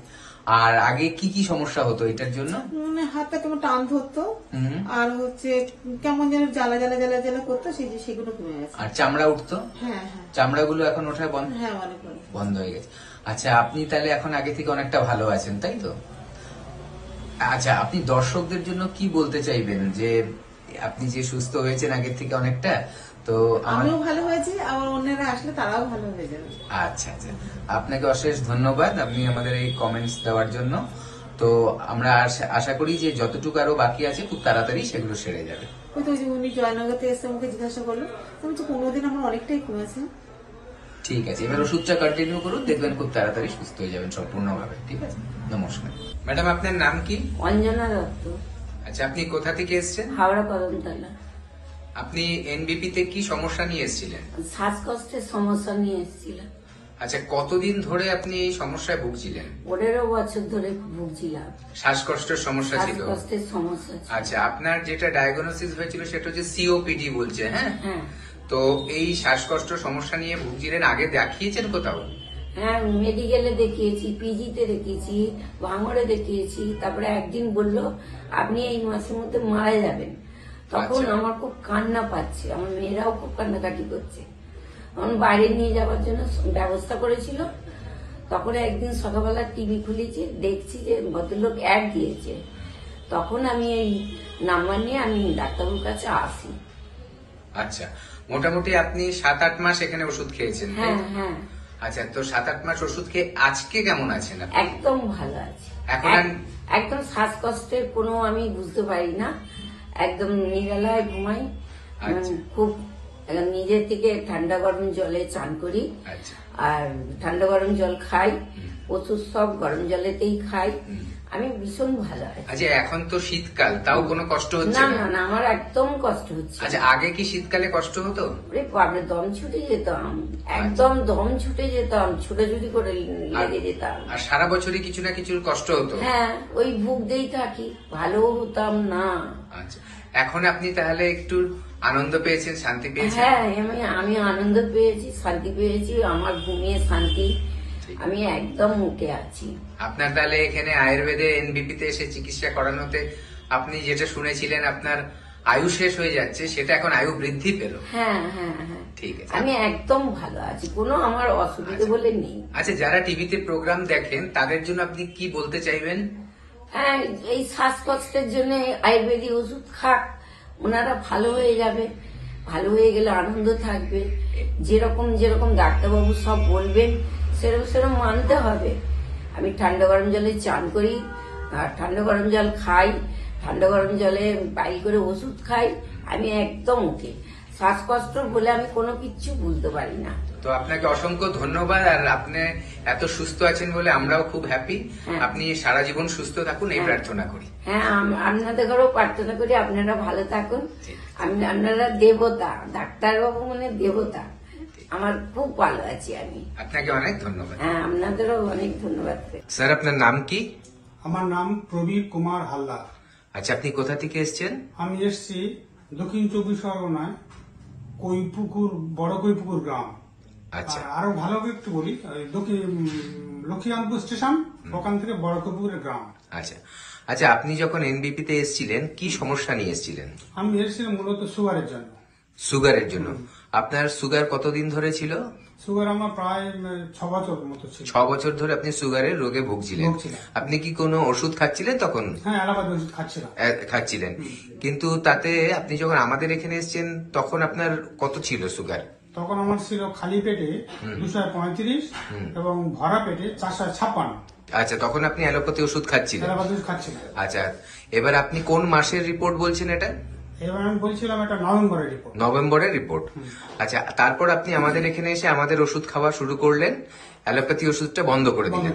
আর আগে কি কি সমস্যা হতো এটার জন্য? মানে হাতটা কেমন টান ধরতো, হুম। আর হচ্ছে কেমন যেন জ্বালা জ্বালা জ্বালা জ্বালা করতো, সেগুলো কমে গেছে। আর চামড়া উঠতো? হ্যাঁ হ্যাঁ চামড়াগুলো এখন ওঠা বন্ধ? হ্যাঁ, অনেক অনেক বন্ধ হয়ে গেছে। আচ্ছা, আপনি তাহলে এখন আগে থেকে অনেকটা ভালো আছেন, তাই তো? আচ্ছা, আপনি দর্শকদের জন্য কি বলতে চাইবেন, যে আপনি যে সুস্থ হয়েছেন আগের থেকে অনেকটা, তো আমিও ভালো হয়েছি, আবার অন্যরা আসলে তারাও ভালো হয়ে যাবে। আচ্ছা আচ্ছা, আপনাকে অশেষ ধন্যবাদ আপনি আমাদের এই কমেন্টস দেওয়ার জন্য। তো আমরা আশা করি যে যতটুকু আরো বাকি আছে খুব তাড়াতাড়ি সেগুলো সেরে যাবে। ওই তো ওই যে উনি জয়নগর থেকে এসে আমাকে জিজ্ঞাসা করলো, তো বলছি 15 দিন আমার অনেকটাই কমেছে। ঠিক আছে, এবার ওষুধটা কন্টিনিউ করুন, দেখবেন খুব তাড়াতাড়ি সুস্থ হয়ে যাবেন সম্পূর্ণভাবে। ঠিক আছে, নমস্কার। ম্যাডাম আপনার নাম কি? অঞ্জনা দত্ত, আচ্ছা, আপনি কোথা থেকে এসেছেন? হাওড়া কদমতলা। আপনি এনবিপি তে কি সমস্যা নিয়ে এসেছিলেন? শ্বাসকষ্টের সমস্যা নিয়ে এসেছিলাম। আচ্ছা, কতদিন ধরে আপনি এই সমস্যায় ভুগছিলেন? 15 বছর ধরে ভুগছিলাম, শ্বাসকষ্টের সমস্যা ছিল। শ্বাসকষ্টের সমস্যা ছিল। আচ্ছা, আপনার যেটা ডায়াগনোসিস হয়েছিল সেটা হচ্ছে সিওপিডি বলছে, হ্যাঁ? হ্যাঁ তো এই শ্বাসকষ্ট সমস্যা নিয়ে ভুগছিলেন, আগে দেখিয়েছেন কোথাও? হ্যাঁ, মেডিকেলে দেখিয়েছি, পিজিতে দেখিয়েছি, ভাঙড়ে দেখিয়েছি। তারপরে একদিন বলল আপনি এই মাসের মধ্যে মারা যাবেন। তখন আচ্ছা। আমার খুব কান্না পাচ্ছে, আমার মেয়েরাও খুব কান্নাকাটি করছে। তখন বাইরে নিয়ে যাওয়ার জন্য ব্যবস্থা করেছিল। তখন একদিন সকালবেলা টিভি খুলেছি, দেখছি যে ভদ্রলোক অ্যাড দিয়েছে। তখন আমি এই নাম্বার নিয়ে আমি ডাক্তারবাবুর কাছে আসি। আচ্ছা, মোটামুটি আপনি 7-8 মাস এখানে ওষুধ খেয়েছেন, তাই হ্যাঁ তো? হ্যাঁ, আচ্ছা, তো 7-8 মাস ওষুধ খেয়ে আজকে কেমন আছেন আপনি? একদম ভালো আছে। এখন একদম শ্বাসকষ্টের কোনো আমি বুঝতে পারি না, একদম নিরালায় ঘুমাই। আচ্ছা। খুব নিজের থেকে ঠান্ডা গরম জলে চান করি, আচ্ছা। আর ঠান্ডা গরম জল খাই, ওষুধ সব গরম জলেতেই খাই। আমি ভীষণ ভালো আছি। আচ্ছা, এখন তো শীতকাল, তাও কোনো কষ্ট হচ্ছে না না? না না, আমার একদম কষ্ট হচ্ছে না। আচ্ছা, আগে কি শীতকালে কষ্ট হতো? ওরে বাপরে, দম ছুটে যেতাম, একদম দম ছুটে যেতাম, ছুটাছুটি করে লেগে যেতাম। আর সারা বছরই কিছু না কিছু কষ্ট হতো? হ্যাঁ, ওই ভুগতেই থাকি, ভালো হতাম না। আচ্ছা, এখন আপনি তাহলে একটু আনন্দ পেয়েছেন, শান্তি পেয়েছেন? হ্যাঁ, আমি আনন্দ পেয়েছি, শান্তি পেয়েছি, আমার ঘুমিয়ে শান্তি, আমি একদম মুখে আছি। আপনার তাহলে এখানে আয়ুর্বেদে এনবিপি তে এসে চিকিৎসা করানোতে আপনি যেটা শুনেছিলেন আপনার আয়ু শেষ হয়ে যাচ্ছে, সেটা এখন আয়ু বৃদ্ধি পেল। হ্যাঁ হ্যাঁ হ্যাঁ, ঠিক আছে। আমি একদম ভালো আছি, কোনো আমার অসুবিধা বলে নেই। আচ্ছা, যারা টিভিতে প্রোগ্রাম দেখেন তাদের জন্য আপনি কি বলতে চাইবেন? হ্যাঁ, এই শ্বাসকষ্টের জন্য আয়ুর্বেদিক ওষুধ খাক, ওনারা ভালো হয়ে যাবে। ভালো হয়ে গেলে আনন্দ থাকবে। যেরকম যেরকম ডাক্তারবাবু সব বলবেন সেরকম সেরকম মানতে হবে। আমি ঠান্ডা গরম জলে চান করি, আর ঠান্ডা গরম জল খাই, ঠান্ডা গরম জলে বাইল করে ওষুধ খাই। আমি একদম ওকে। শ্বাসকষ্ট বলে আমি কোনো কিচ্ছু বুঝতে পারি না। তো আপনাকে অসংখ্য ধন্যবাদ, আর আপনি এত সুস্থ আছেন বলে আমরাও খুব হ্যাপি। আপনি সারা জীবন সুস্থ থাকুন, এই প্রার্থনা করি। হ্যাঁ, আপনাদের ঘরেও প্রার্থনা করি আপনারা ভালো থাকুন। আপনারা দেবতা, ডাক্তারবাবু মানে দেবতা। আমার খুব ভালো আছি আমি। আপনাকে অনেক ধন্যবাদ। হ্যাঁ, আপনাদেরও অনেক ধন্যবাদ। স্যার, আপনার নাম কি? আমার নাম প্রবীর কুমার হালদার। আচ্ছা, আপনি কোথা থেকে এসেছেন? আমি এসেছি দক্ষিণ 24 পরগনায়, কৈপুকুর, বড় কৈপুকুর গ্রাম। আচ্ছা। আর আরো ভালো করে একটু বলি, লক্ষ্মীরামপুর স্টেশন, ওখান থেকে বড় কৈপুকুরের গ্রাম। আচ্ছা আচ্ছা, আপনি যখন এনবিপি তে এসেছিলেন কি সমস্যা নিয়ে এসেছিলেন? আমি এসেছিলাম মূলত সুগারের জন্য। সুগারের জন্য? আপনার সুগার কতদিন ধরে ছিল? সুগার আমার প্রায় 6 বছর মতো ছিল। 6 বছর ধরে আপনি সুগারের রোগে ভুগছিলেন। আপনি কি কোনো ওষুধ খাচ্ছিলেন তখন? হ্যাঁ, এলাকাতে ওষুধ খাচ্ছিলাম। খাচ্ছিলেন, কিন্তু তাতে আপনি যখন আমাদের এখানে এসেছেন তখন আপনার কত ছিল সুগার? তখন আমার ছিল খালি পেটে 235 এবং ভরা পেটে 456। আচ্ছা, তখন আপনি অ্যালোপ্যাথি ওষুধ খাচ্ছিলেন? অ্যালোপ্যাথি ওষুধ খাচ্ছিলাম। আচ্ছা, এবার আপনি কোন মাসের রিপোর্ট বলছেন এটা? এবার আমি বলছিলাম এটা নভেম্বরের রিপোর্ট। নভেম্বরের রিপোর্ট। আচ্ছা, তারপর আপনি আমাদের এখানে এসে আমাদের ওষুধ খাওয়া শুরু করলেন, অ্যালোপ্যাথি ওষুধটা বন্ধ করে দিলেন।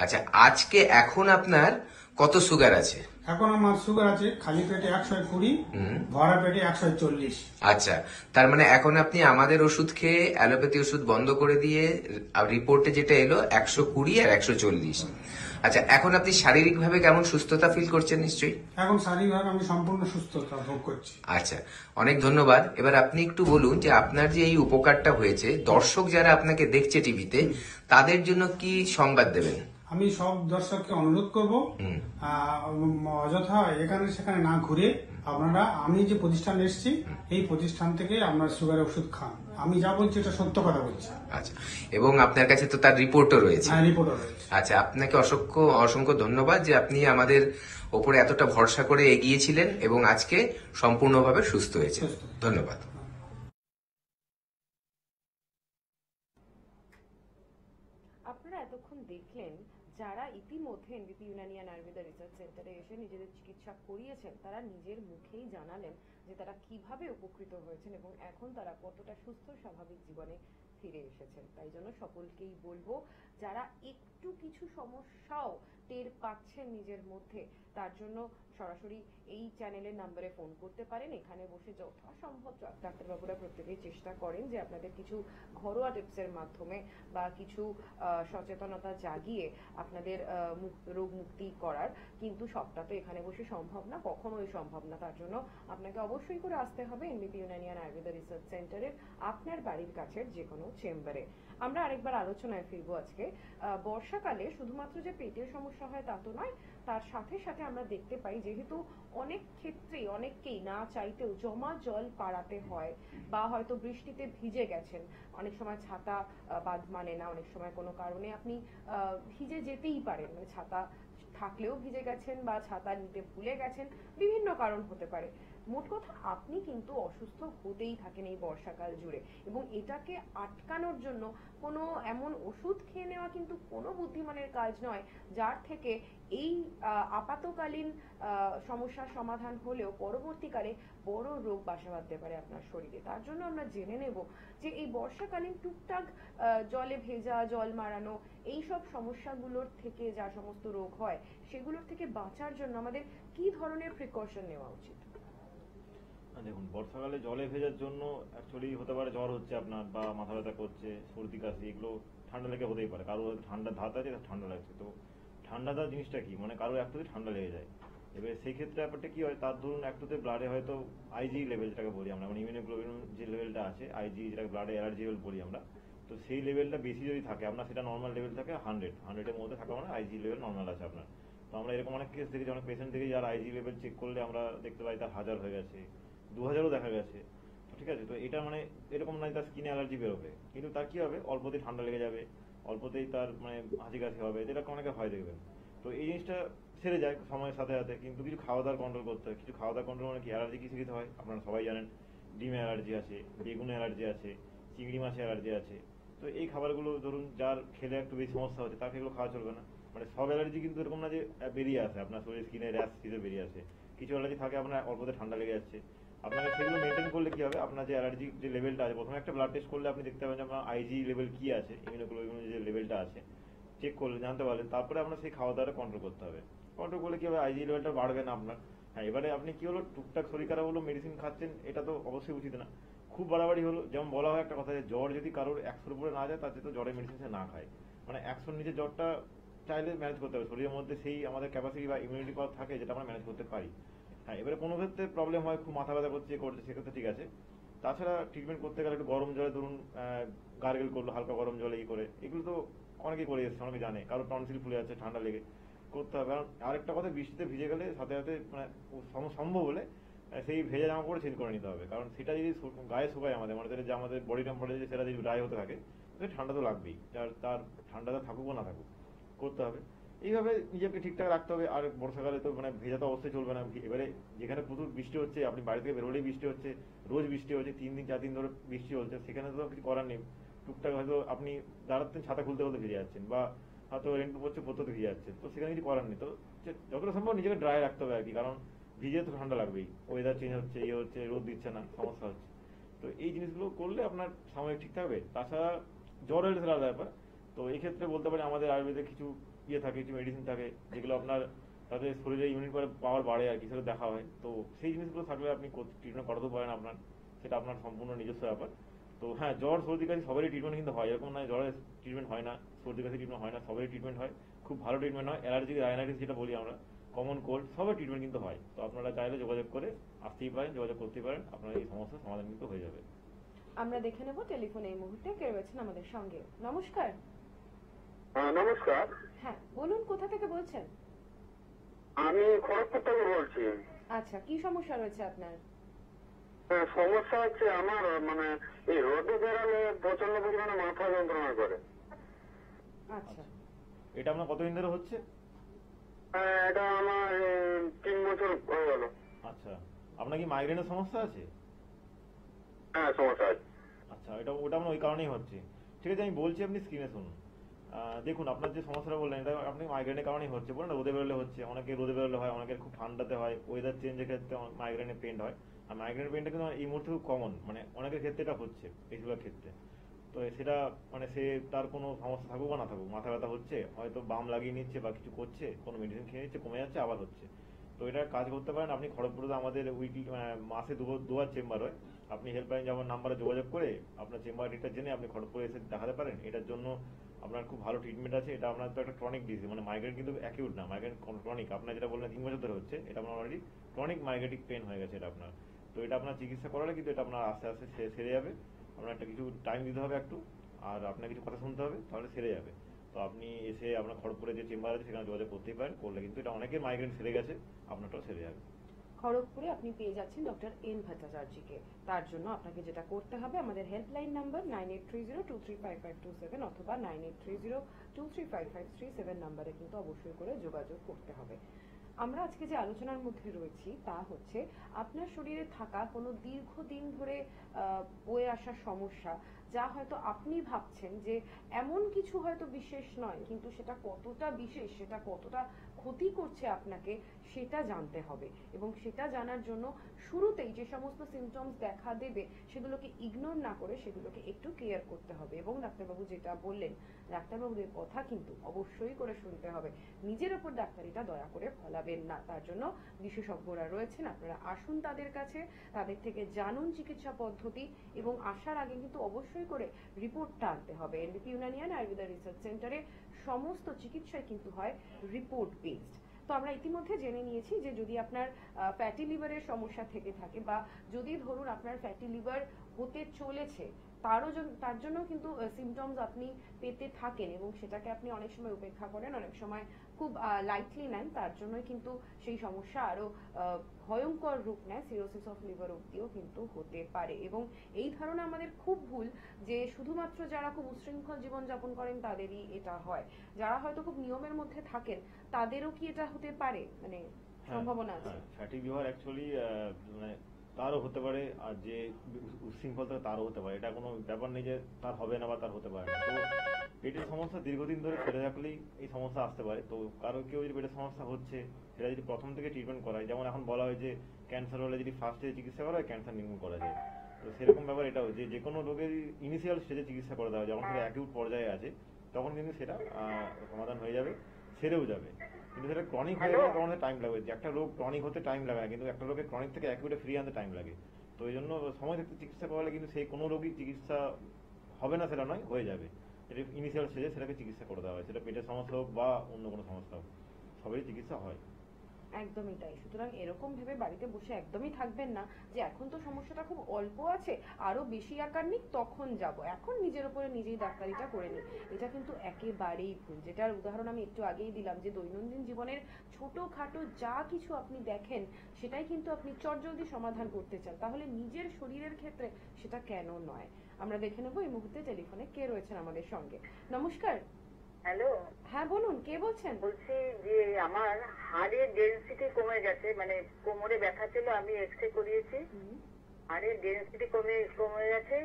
আচ্ছা, আজকে এখন আপনার কত সুগার আছে? এখন আমার সুগার আছে খালি পেটে 120, ভরা পেটে 140। আচ্ছা, তার মানে এখন আপনি আমাদের ওষুধ খেয়ে অ্যালোপ্যাথি ওষুধ বন্ধ করে দিয়ে রিপোর্টে যেটা এলো 120 আর 140। আচ্ছা, এখন আপনি শারীরিকভাবে কেমন সুস্থতা ফিল করছেন? নিশ্চয়ই এখন শারীরিকভাবে আমি সম্পূর্ণ সুস্থতা ভোগ করছি। আচ্ছা, অনেক ধন্যবাদ। এবার আপনি একটু বলুন যে আপনার যে এই উপকারটা হয়েছে, দর্শক যারা আপনাকে দেখছে টিভিতে, তাদের জন্য কি সংবাদ দেবেন? আমি সব দর্শককে অনুরোধ করব, অযথা এখানে সেখানে না ঘুরে আপনারা, আমি যে প্রতিষ্ঠানে এসেছি এই প্রতিষ্ঠান থেকে আপনার সুগারের ওষুধ খান। আমি যা বলছি এটা সত্য কথা বলছি। আচ্ছা, এবং আপনার কাছে তো তার রিপোর্টও রয়েছে? হ্যাঁ, রিপোর্টও রয়েছে। আচ্ছা, আপনাকে অসংখ্য অসংখ্য ধন্যবাদ যে আপনি আমাদের ওপরে এতটা ভরসা করে এগিয়েছিলেন এবং আজকে সম্পূর্ণভাবে সুস্থ হয়েছে। ধন্যবাদ। আপনারা এতক্ষণ দেখলেন যারা ইতিমধ্যে এনবিপি ইউনানিয়ান আয়ুর্বেদা রিসার্চ সেন্টারে এসে নিজেদের চিকিৎসা করিয়েছেন তারা নিজের মুখেই জানালেন যে তারা কিভাবে উপকৃত হয়েছেন এবং এখন তারা কতটা সুস্থ স্বাভাবিক জীবনে ফিরে এসেছেন। তাই জন্য সকলকেই বলবো যারা একটু কিছু সমস্যাও টের পাচ্ছেন নিজের মধ্যে, তার জন্য সরাসরি এই চ্যানেলের নাম্বারে ফোন করতে পারেন। এখানে বসে যথাসম্ভব ডাক্তারবাবুরা প্রত্যেকেই চেষ্টা করেন যে আপনাদের কিছু ঘরোয়া টিপসের মাধ্যমে বা কিছু সচেতনতা জাগিয়ে আপনাদের রোগ মুক্তি করার, কিন্তু সবটা তো এখানে বসে সম্ভব না, কখনোই সম্ভব না। তার জন্য আপনাকে অবশ্যই করে আসতে হবে এনবিপি ইউনানিয়ান আয়ুর্বেদা রিসার্চ সেন্টারের আপনার বাড়ির কাছের যে কোনো চেম্বারে। আমরা আরেকবার আলোচনায় ফিরবো আজকে। বর্ষাকালে শুধুমাত্র যে পেটের সমস্যা হয় তা তো নয়, তার সাথে সাথে আমরা দেখতে পাই যেহেতু অনেক ক্ষেত্রেই অনেককেই না চাইতেও জমা জল পাড়াতে হয়, বা হয়তো বৃষ্টিতে ভিজে গেছেন, অনেক সময় ছাতা বাদ মানে না, অনেক সময় কোনো কারণে আপনি ভিজে যেতেই পারেন, মানে ছাতা থাকলেও ভিজে গেছেন বা ছাতা নিতে ভুলে গেছেন, বিভিন্ন কারণ হতে পারে। মোট কথা আপনি কিন্তু অসুস্থ হতেই থাকেন এই বর্ষাকাল জুড়ে, এবং এটাকে আটকানোর জন্য কোনো এমন ওষুধ খেয়ে নেওয়া কিন্তু কোনো বুদ্ধিমানের কাজ নয়, যার থেকে এই আপাতকালীন সমস্যার সমাধান হলেও পরবর্তীকালে বড় রোগ বাসা বাঁধতে পারে আপনার শরীরে। তার জন্য আমরা জেনে নেব যে এই বর্ষাকালীন টুকটাক জলে ভেজা, জল মারানো, এই সব সমস্যাগুলোর থেকে যা সমস্ত রোগ হয় সেগুলোর থেকে বাঁচার জন্য আমাদের কি ধরনের প্রিকশন নেওয়া উচিত? দেখুন, বর্ষাকালে জলে ভেজার জন্য অ্যাকচুয়ালি হতে পারে জ্বর হচ্ছে আপনার, বা মাথা ব্যথা করছে, সর্দি কাশি, এগুলো ঠান্ডা লেগে হতেই পারে। কারো ঠান্ডার ধাত আছে, ঠান্ডা লাগছে, তো ঠান্ডা ধাত জিনিসটা কি, মানে কারো একটুতে ঠান্ডা লেগে যায়। এবার সেই ক্ষেত্রে ব্যাপারটা কি হয়, তার ধরুন একটুতে ব্লাডে হয়তো আইজি লেভেল যেটাকে বলি আমরা, মানে ইমিউনোগ্লোবিন যে লেভেলটা আছে, আইজি যেটাকে ব্লাডে অ্যালার্জি লেভেল বলি আমরা, তো সেই লেভেলটা বেশি যদি থাকে আপনার, সেটা নর্মাল লেভেল থাকে 100-এর মধ্যে থাকা মানে আইজি লেভেল নর্মাল আছে আপনার। তো আমরা এরকম অনেক কেস দেখেছি, অনেক পেশেন্ট দেখেছি যার আইজি লেভেল চেক করলে আমরা দেখতে পাই তার 1000 হয়ে গেছে, 2000ও দেখা গেছে। ঠিক আছে, তো এটা মানে এরকম নয় তার স্কিনে অ্যালার্জি বেরোবে, কিন্তু তার কি হবে, অল্পতেই ঠান্ডা লেগে যাবে, অল্পতেই তার মানে হাঁচি কাশি হবে, যেটা অনেকে হয় দেখবেন। তো এই জিনিসটা সেরে যায় সময়ের সাথে সাথে, কিন্তু কিছু খাওয়া দাওয়ার কন্ট্রোল করতে হয়। কিছু খাওয়া দাওয়া কন্ট্রোল মানে কি, অ্যালার্জি কিছু কিছু হয় আপনারা সবাই জানেন, ডিমে অ্যালার্জি আছে, বেগুনে অ্যালার্জি আছে, চিংড়ি মাছে অ্যালার্জি আছে। তো এই খাবারগুলো ধরুন যার খেলে একটু বেশি সমস্যা হচ্ছে তাকে এগুলো খাওয়া চলবে না। মানে সব অ্যালার্জি কিন্তু এরকম না যে বেরিয়ে আসে আপনার শরীরে, স্কিনে র্যাশ হিসেবে বেরিয়ে আসে। কিছু অ্যালার্জি থাকে আপনার অল্পতে ঠান্ডা লেগে যাচ্ছে, আপনাকে সেগুলো মেনটেন করলে কি হবে, আপনার যে অ্যালার্জি যে লেভেলটা আছে, প্রথমে একটা ব্লাড টেস্ট করলে আপনি দেখতে পাবেন যে আপনার আইজি লেভেল কি আছে, ইমিউনোগ্লোবিন যে লেভেলটা আছে চেক করলে জানতে পারলেন। তারপরে আপনার সেই খাওয়া দাওয়াটা কন্ট্রোল করতে হবে। কন্ট্রোল করলে কি হবে, আইজি লেভেলটা বাড়বে না আপনার। হ্যাঁ, এবারে আপনি কি হলো টুকটাক শরীর খারাপ হলো মেডিসিন খাচ্ছেন, এটা তো অবশ্যই উচিত না। খুব বাড়াবাড়ি হলো, যেমন বলা হয় একটা কথা, যে জ্বর যদি কারোর 100-এর উপরে না যায় তার তো জ্বরের মেডিসিন সে না খায়। মানে 100-এর নিচে জ্বরটা চাইলে ম্যানেজ করতে হবে, শরীরের মধ্যে সেই আমাদের ক্যাপাসিটি বা ইমিউনিটি পাওয়ার থাকে যেটা আমরা ম্যানেজ করতে পারি। হ্যাঁ, এবারে কোনো ক্ষেত্রে প্রবলেম হয়, খুব মাথা ব্যথা করছে সেক্ষেত্রে ঠিক আছে। তাছাড়া ট্রিটমেন্ট করতে গেলে একটু গরম জলে ধরুন গার্গেল করলো, হালকা গরম জলে করে, এগুলো তো অনেকেই করে এসছে, অনেকে জানে। কারো টনসিল ফুলে যাচ্ছে, ঠান্ডা লেগে করতে হবে। কারণ আরেকটা কথা, বৃষ্টিতে ভিজে গেলে সাথে সাথে মানে সম্ভব হলে সেই ভেজা জামা পরে চেঞ্জ করে নিতে হবে। কারণ সেটা যদি গায়ে শুকায় আমাদের, মানে যে আমাদের বডি টেম্পারেচার সেটা যদি ড্রাই হতে থাকে, ঠান্ডা তো লাগবেই, তার ঠান্ডাটা থাকুক বা না থাকুক করতে হবে। এইভাবে নিজেকে ঠিকঠাক রাখতে হবে। আর বর্ষাকালে তো মানে ভেজা তো অবশ্যই চলবে না। এবারে যেখানে প্রচুর বৃষ্টি হচ্ছে, আপনি বাড়ি থেকে বেরোলেই বৃষ্টি হচ্ছে, রোজ বৃষ্টি হচ্ছে, 3 দিন 4 দিন ধরে বৃষ্টি হচ্ছে, সেখানে তো কিছু করার নেই। টুকটাক হয়তো আপনি দাঁড়াচ্ছেন, ছাতা খুলতে খুলতে ভিজে যাচ্ছেন, বা হয়তো রেন্টু পড়ছে পড়তে ভিজে যাচ্ছেন, তো সেখানে কিছু করার নেই। তো যতটা সম্ভব নিজেকে ড্রাই রাখতে হবে আর কি, কারণ ভিজে তো ঠান্ডা লাগবেই, ওয়েদার চেঞ্জ হচ্ছে, হচ্ছে, রোদ দিচ্ছে না, সমস্যা হচ্ছে। তো এই জিনিসগুলো করলে আপনার সাময়িক ঠিক থাকবে। তাছাড়া জ্বর হলে সেটা আলাদা ব্যাপার। তো এই ক্ষেত্রে বলতে পারি আমাদের আয়ুর্বেদে কিছু থাকে, কিছু মেডিসিন থাকে, যেগুলো আপনার তাদের শরীরে ইমিউনিটি পাওয়ার বাড়ে আর কি, সেটা দেখা হয়। তো সেই জিনিসগুলো থাকলে আপনি ট্রিটমেন্ট করাতে পারেন আপনার, সেটা আপনার সম্পূর্ণ নিজস্ব ব্যাপার। তো হ্যাঁ, জ্বর সর্দি কাশি সবারই ট্রিটমেন্ট কিন্তু হয়, এরকম নয় জ্বরের ট্রিটমেন্ট হয় না, সর্দি কাশি ট্রিটমেন্ট হয় না, সবারই ট্রিটমেন্ট হয়, খুব ভালো ট্রিটমেন্ট হয়। অ্যালার্জি, রাইনাইটিস যেটা বলি আমরা, কমন কোল্ড, সবার ট্রিটমেন্ট কিন্তু হয়। তো আপনারা চাইলে যোগাযোগ করে আসতেই পারেন, যোগাযোগ করতেই পারেন, আপনার এই সমস্যার সমাধান কিন্তু হয়ে যাবে। আমরা দেখে নেব টেলিফোনে এই মুহূর্তে কে রয়েছেন আমাদের সঙ্গে। নমস্কার। নমস্কার, হ্যাঁ বলুন, কোথা থেকে বলছেন? আমি খড়গপুর থেকে বলছি। আচ্ছা, কি সমস্যা রয়েছে আপনার? সমস্যা হচ্ছে আমার, মানে এই রোদে বেড়ালে প্রচন্ড পরিমাণে মাথা যন্ত্রণা করে। আচ্ছা, এটা আপনার কতদিন ধরে হচ্ছে? এটা আমার 3 বছর হয়ে গেল। আচ্ছা, আপনার কি মাইগ্রেনের সমস্যা আছে? হ্যাঁ, সমস্যা আছে। আচ্ছা, ওটা আপনার ওই কারণেই হচ্ছে। ঠিক আছে, আমি বলছি, আপনি স্ক্রিনে শুনুন। দেখুন আপনার যে সমস্যাটা বললেন এটা আপনি মাইগ্রেনের কারণেই হচ্ছে, বলুন না রোদে বেরোলে হচ্ছে, অনেকে রোদে বেরোলে হয়, অনেকের খুব ঠান্ডাতে হয়, ওয়েদার চেঞ্জের ক্ষেত্রে মাইগ্রেনের পেন হয়। আর মাইগ্রেনের পেনটা কিন্তু এই মুহূর্তে খুব কমন, মানে অনেকের ক্ষেত্রে এটা হচ্ছে, বেশিরভাগ ক্ষেত্রে। তো সেটা মানে সে তার কোনো সমস্যা থাকুক বা না থাকুক, মাথা ব্যথা হচ্ছে, হয়তো বাম লাগিয়ে নিচ্ছে বা কিছু করছে, কোনো মেডিসিন খেয়ে নিচ্ছে, কমে যাচ্ছে, আবার হচ্ছে। তো এটা কাজ করতে পারেন আপনি খড়গপুরে আমাদের উইকলি মাসে দুবার চেম্বার হয়। আপনি হেল্পলাইন যেমন নাম্বারে যোগাযোগ করে আপনার চেম্বার ডেটটা জেনে আপনি খড়গপুরে এসে দেখাতে পারেন। এটার জন্য আপনার খুব ভালো ট্রিটমেন্ট আছে। এটা আপনার তো একটা ক্রনিক ডিজিজ, মানে মাইগ্রেন কিন্তু অ্যাকিউট না, মাইগ্রেন ক্রনিক। আপনার যেটা বললেন 3 বছর ধরে হচ্ছে, এটা আপনার অলরেডি ক্রনিক মাইগ্রেটিক পেন হয়ে গেছে এটা আপনার। তো এটা আপনার চিকিৎসা করালে কিন্তু এটা আপনার আস্তে আস্তে সেরে যাবে। আপনার একটা কিছু টাইম দিতে হবে একটু, আর আপনার কিছু কথা শুনতে হবে, তাহলে সেরে যাবে। তো আপনি এসে আপনার খড়গপুরে যে চেম্বার আছে সেখানে যোগাযোগ করতেই পারেন, করলে কিন্তু এটা অনেকের মাইগ্রেন সেরে গেছে, আপনারটাও সেরে যাবে। খড়গপুরে আপনি পেয়ে যাচ্ছেন ডক্টর এন ভট্টাচার্যকে। তার জন্য আপনাকে যেটা করতে হবে, আমাদের হেল্পলাইন নাম্বার 9830235527 অথবা 9830235537 নাম্বারে কিন্তু অবশ্যই করে যোগাযোগ করতে হবে। আমরা আজকে যে আলোচনার মধ্যে রয়েছি তা হচ্ছে আপনার শরীরে থাকা কোনো দীর্ঘদিন ধরে বয়ে আসা সমস্যা, যা হয়তো আপনি ভাবছেন যে এমন কিছু হয়তো বিশেষ নয়, কিন্তু সেটা কতটা বিশেষ, সেটা কতটা ক্ষতি করছে আপনাকে, সেটা জানতে হবে। এবং সেটা জানার জন্য শুরুতেই যে সমস্ত সিমটমস দেখা দেবে সেগুলোকে ইগনোর না করে সেগুলোকে একটু কেয়ার করতে হবে। এবং ডাক্তারবাবু যেটা বললেন, ডাক্তারবাবুদের কথা কিন্তু অবশ্যই করে শুনতে হবে। নিজের ওপর ডাক্তারিটা দয়া করে ফলাবেন না। তার জন্য বিশেষজ্ঞরা রয়েছেন, আপনারা আসুন তাদের কাছে, তাদের থেকে জানুন চিকিৎসা পদ্ধতি, এবং আসার আগে কিন্তু অবশ্যই করে রিপোর্টটা আনতে হবে। এনবিপি ইউনানিয়ান আয়ুর্বেদা রিসার্চ সেন্টারে সমস্ত চিকিৎসায় কিন্তু হয় রিপোর্ট বেসড। তো আমরা ইতিমধ্যে জেনে নিয়েছি যে যদি আপনার ফ্যাটি লিভারের সমস্যা থেকে থাকে, বা যদি ধরুন আপনার ফ্যাটি লিভার হতে চলেছে, তার জন্য কিন্তু সিমটমস আপনি পেতে থাকেন, এবং সেটাকে আপনি অনেক সময় উপেক্ষা করেন, অনেক সময় খুব লাইটলি নেন, তার জন্যই কিন্তু সেই সমস্যা আরো ভয়ঙ্কর রূপ নেয়, সিরোসিস অফ লিভার অব্দিও কিন্তু হতে পারে। এবং এই ধারণা আমাদের খুব ভুল যে শুধুমাত্র যারা খুব উচ্ছৃঙ্খল জীবনযাপন করেন তাদেরই এটা হয়। যারা হয়তো খুব নিয়মের মধ্যে থাকেন তাদেরও কি এটা হতে পারে, মানে সম্ভাবনা আছে? ফ্যাটি লিভার অ্যাকচুয়ালি মানে তারও হতে পারে, আর যে উচ্ছৃঙ্খলতা তারও হতে পারে। এটা কোনো ব্যাপার নেই যে তার হবে না বা তার হতে পারে না। তো পেটের সমস্যা দীর্ঘদিন ধরে ফেলে থাকলেই এই সমস্যা আসতে পারে। তো কারো কেউ যদি পেটের সমস্যা হচ্ছে, সেটা যদি প্রথম থেকে ট্রিটমেন্ট করা হয়, যেমন এখন বলা হয় যে ক্যান্সার হলে যদি ফার্স্টে চিকিৎসা করা হয় ক্যান্সার নির্মূল করা যায়। তো সেরকম ব্যাপার এটাও, যে কোনো রোগের ইনিশিয়াল স্টেজে চিকিৎসা করে দেওয়া হয়, যখন সেটা অ্যাকিউট পর্যায়ে আছে তখন কিন্তু সেটা সমাধান হয়ে যাবে, সেরেও যাবে। কিন্তু সেটা ক্রনিক হয়ে গেলে তখন টাইম লাগবে। যে একটা রোগ ক্রনিক হতে টাইম লাগে না, কিন্তু একটা রোগের ক্রনিক থেকে অ্যাকিউটে ফিরিয়ে আনতে টাইম লাগে। তো এই জন্য সময় থাকতে চিকিৎসা করালে কিন্তু সেই কোনো রোগী চিকিৎসা হবে না সেটা নয়, হয়ে যাবে। এটা ইনিশিয়াল স্টেজে সেটাকে চিকিৎসা করে দেওয়া হয়, সেটা পেটের সমস্যা হোক বা অন্য কোনো সমস্যা হোক, সবারই চিকিৎসা হয়। একদমই তাই। সুতরাং এরকম ভেবে বাড়িতে বসে একদমই থাকবেন না যে এখন তো সমস্যাটা খুব অল্প আছে, আরো বেশি আকার নিক তখন যাব, এখন নিজের উপরে নিজেই ডাক্তারিটা করে নিই। এটা কিন্তু একেবারেই ভুল। যেটার উদাহরণ আমি একটু আগেই দিলাম, যে দৈনন্দিন জীবনের ছোটখাটো যা কিছু আপনি দেখেন সেটাই কিন্তু আপনি চটজলদি সমাধান করতে চান, তাহলে নিজের শরীরের ক্ষেত্রে সেটা কেন নয়? আমরা দেখে নেবো এই মুহূর্তে টেলিফোনে কে রয়েছেন আমাদের সঙ্গে। নমস্কার। হ্যালো, হ্যাঁ বলুন, কে বলছেন? বলছি যে আমার হাড়ের ডেন্সিটি কমে গেছে, মানে কোমরে ব্যথা ছিল, আমি এক্সরে করিয়েছি, হাড়ের ডেন্সিটি কমে গেছে।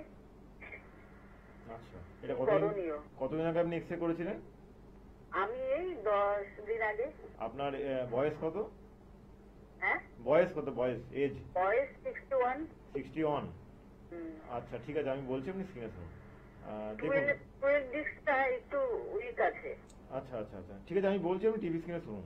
আচ্ছা, এটা করণীয়। কতদিন আগে আপনি এক্সরে করেছিলেন? আমি এই 10 দিন আগে। আপনার বয়স কত? হ্যাঁ, বয়স কত? বয়স, এজ? বয়স 61। 61। আচ্ছা ঠিক আছে, আমি বলছি আপনি স্ক্রিনে শুনুন। দেখুন, একটু উইক আছে। আচ্ছা আচ্ছা আচ্ছা ঠিক আছে, আমি বলছি আপনি টিভি স্ক্রিনে শুনুন।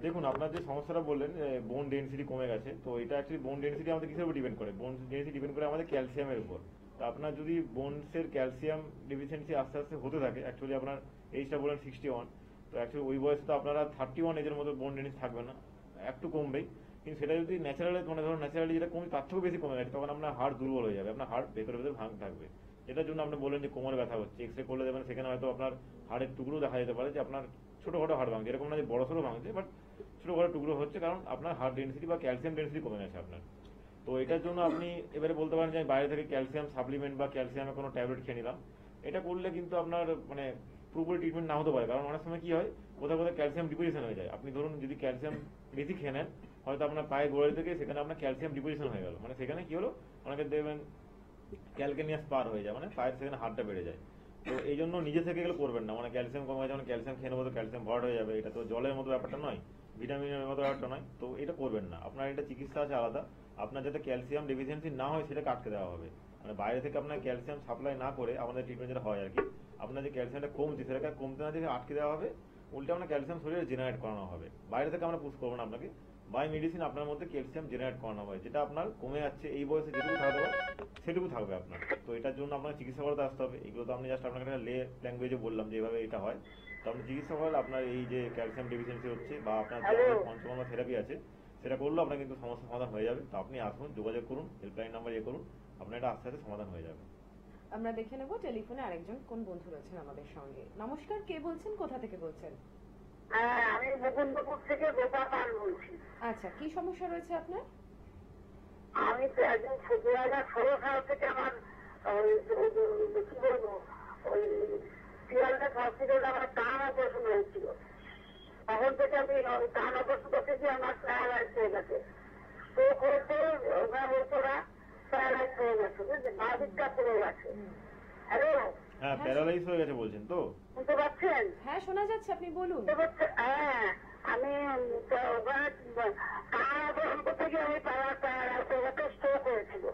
দেখুন, আপনার যে সমস্যাটা বললেন বোন ডেন্সিটি কমে গেছে, তো এটা অ্যাকচুয়ালি বোন ডেন্সিটি আমাদের কিসের উপর ডিপেন্ড করে? বোন ডেন্সিটি ডিপেন্ড করে আমাদের ক্যালসিয়ামের উপর। তো আপনার যদি বোনসের ক্যালসিয়াম ডিফিসিয়েন্সি আস্তে আস্তে হতে থাকে, অ্যাকচুয়ালি আপনার এইজটা বলেন 61, তো অ্যাকচুয়ালি ওই বয়সে তো আপনারা 31 এজের মতো বোন ডেন্সিটি থাকবে না, একটু কমবেই। কিন্তু সেটা যদি ন্যাচারালি, মানে ধরুন ন্যাচারালি যেটা কমে তার থেকেও বেশি কমে গেছে, তখন আপনার হাড় দুর্বল হয়ে যাবে, আপনার হাড় ভেতরে ভেতরে ভাঙতে থাকবে। এটার জন্য আপনি বললেন যে কোমরে ব্যথা হচ্ছে, এক্সরে করলে দেবেন, সেখানে হয়তো আপনার হাড়ের টুকরো দেখা যেতে পারে, যে আপনার ছোটখাটো হাড় ভাঙছে, এরকম না যে বড় সড়ো ভাঙছে, বাট ছোটখাটো টুকরো হচ্ছে, কারণ আপনার হাড় ডেন্সিটি বা ক্যালসিয়াম ডেন্সিটি কমে গেছে আপনার। তো এটার জন্য আপনি এবারে বলতে পারেন যে আমি বাইরে থেকে ক্যালসিয়াম সাপ্লিমেন্ট বা ক্যালসিয়ামের কোনো ট্যাবলেট খেয়ে নিলাম। এটা করলে কিন্তু আপনার মানে পুরোপুরি ট্রিটমেন্ট না হতে পারে, কারণ অনেক সময় কি হয়, কোথাও কোথাও ক্যালসিয়াম ডিপোজিশন হয়ে যায়। আপনি ধরুন যদি ক্যালসিয়াম বেশি খেয়ে নেন, হয়তো আপনার পায়ে গোড়ালি থেকে সেখানে আপনার ক্যালসিয়াম ডিপোজিশন হয়ে গেল, মানে সেখানে কি হলো, অনেকে দেখবেন ক্যালকেনিয়াস পার হয়ে যায়, মানে পায়ের সেখানে হাড়টা বেড়ে যায়। তো তো এই জন্য নিজে থেকে এগুলো করবেন না, মানে ক্যালসিয়াম কমে গেছে, মানে ক্যালসিয়াম খেয়ে নেবো তো ক্যালসিয়াম ভরাট হয়ে যাবে, এটা তো জলের মতো ব্যাপারটা নয়, ভিটামিনের মতো ব্যাপারটা নয়। তো এটা করবেন না, আপনার এটা চিকিৎসা আছে আলাদা, আপনার যাতে ক্যালসিয়াম ডেফিসিয়েন্সি না হয় সেটাকে আটকে দেওয়া হবে। মানে বাইরে থেকে আপনার ক্যালসিয়াম সাপ্লাই না করে আমাদের ট্রিটমেন্ট যেটা হয় আর কি, আপনার যে ক্যালসিয়ামটা কমছে সেটাকে কমতে না দিয়ে আটকে দেওয়া হবে, উল্টে আপনার ক্যালসিয়াম শরীরে জেনারেট করানো হবে। বাইরে থেকে আমরা পুশ করবো না আপনাকে, বাই মেডিসিন আপনার মধ্যে ক্যালসিয়াম জেনারেট করানো হয়, যেটা আপনার কমে যাচ্ছে এই বয়সে যেটুকু থাকতে পারে সেটুকু থাকবে আপনার। তো এটার জন্য আপনার চিকিৎসা করাতে আসতে হবে। এগুলো তো আমি জাস্ট আপনাকে একটা ল্যাঙ্গুয়েজে বললাম যে এভাবে এটা হয়। তো আপনি চিকিৎসা করলে আপনার এই যে ক্যালসিয়াম ডেফিসিয়েন্সি হচ্ছে বা আপনার যে পঞ্চকর্ম থেরাপি আছে সেটা করলেও আপনার কিন্তু সমস্যা সমাধান হয়ে যাবে। তো আপনি আসুন, যোগাযোগ করুন, হেল্পলাইন নাম্বার করুন, আপনার এটা আস্তে আস্তে সমাধান হয়ে যাবে। আমরা দেখে নেব টেলিফোনে আরেকজন কোন বন্ধু রয়েছেন আমাদের সঙ্গে। নমস্কার, কে বলছেন, কোথা থেকে বলছেন? আমি মুকুন্দপুর থেকে গোপা পাল বলছি। আচ্ছা, কি সমস্যা রয়েছে আপনার? আমি তো একজন 2016 সাল থেকে আমার কি বলবো ওই শিয়ালদা হসপিটালে আমার কান অপারেশন হয়েছিল। তখন থেকে আমি ওই কান অপারেশন করতে গিয়ে আমার প্যারালাইজ হয়ে গেছে, স্ট্রোক হয়েছে, ওরা ওরা প্যারালাইজ হয়ে গেছে, বাঁ দিকটা পড়ে গেছে। হ্যালো, হ্যাঁ প্যারালাইজ হয়ে গেছে বলছেন তো? শুনতে পাচ্ছেন? হ্যাঁ শোনা যাচ্ছে, আপনি বলুন। হ্যাঁ, আমি ওখানে কান অপারেশন করতে গিয়ে আমি প্যারালাইজ হয়ে গেছে, স্ট্রোক হয়েছিল,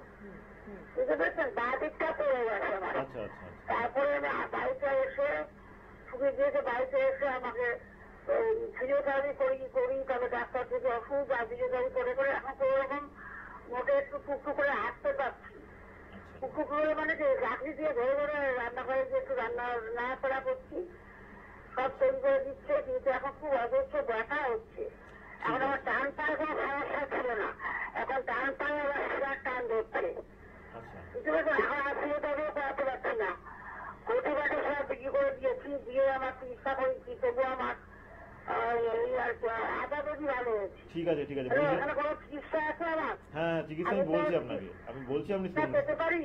বুঝতে পারছেন, বাঁ দিকটা পড়ে গেছে আমার। আচ্ছা আচ্ছা। তারপরে বাড়িতে এসে ছুটি দিয়েছে, বাড়িতে এসে আমাকে ফিজিওথেরাপি করি, তবে ডাক্তার থেকে ওষুধ আর ফিজিওথেরাপি করে করে এখন কোনো রকম মোটে একটু টুকটুক করে হাঁটতে পারছি। টুকটুক করে মানে যে লাকড়ি দিয়ে ধরে ধরে রান্নাঘরে যে একটু রান্না করা করছি, সব তৈরি করে দিচ্ছে, কিন্তু এখন খুব অজস্র ব্যথা হচ্ছে। এখন আমার টান পায়ে কোনো সমস্যা ছিল না, এখন টান পায়ে আবার সেটার টান ধরছে, বুঝতে পারছেন। এখন আর ফিজিওথেরাপিও করাতে পারছি না, কোটি বাটি সব বিক্রি করে দিয়েছি, দিয়ে আমার চিকিৎসা করেছি, তবু আমার ঠিক আছে ঠিক আছে, চিকিৎসা আছে আমার? হ্যাঁ চিকিৎসা আমি বলছি আপনাকে, আমি বলছি আপনি শুনুন, পেতে পারি?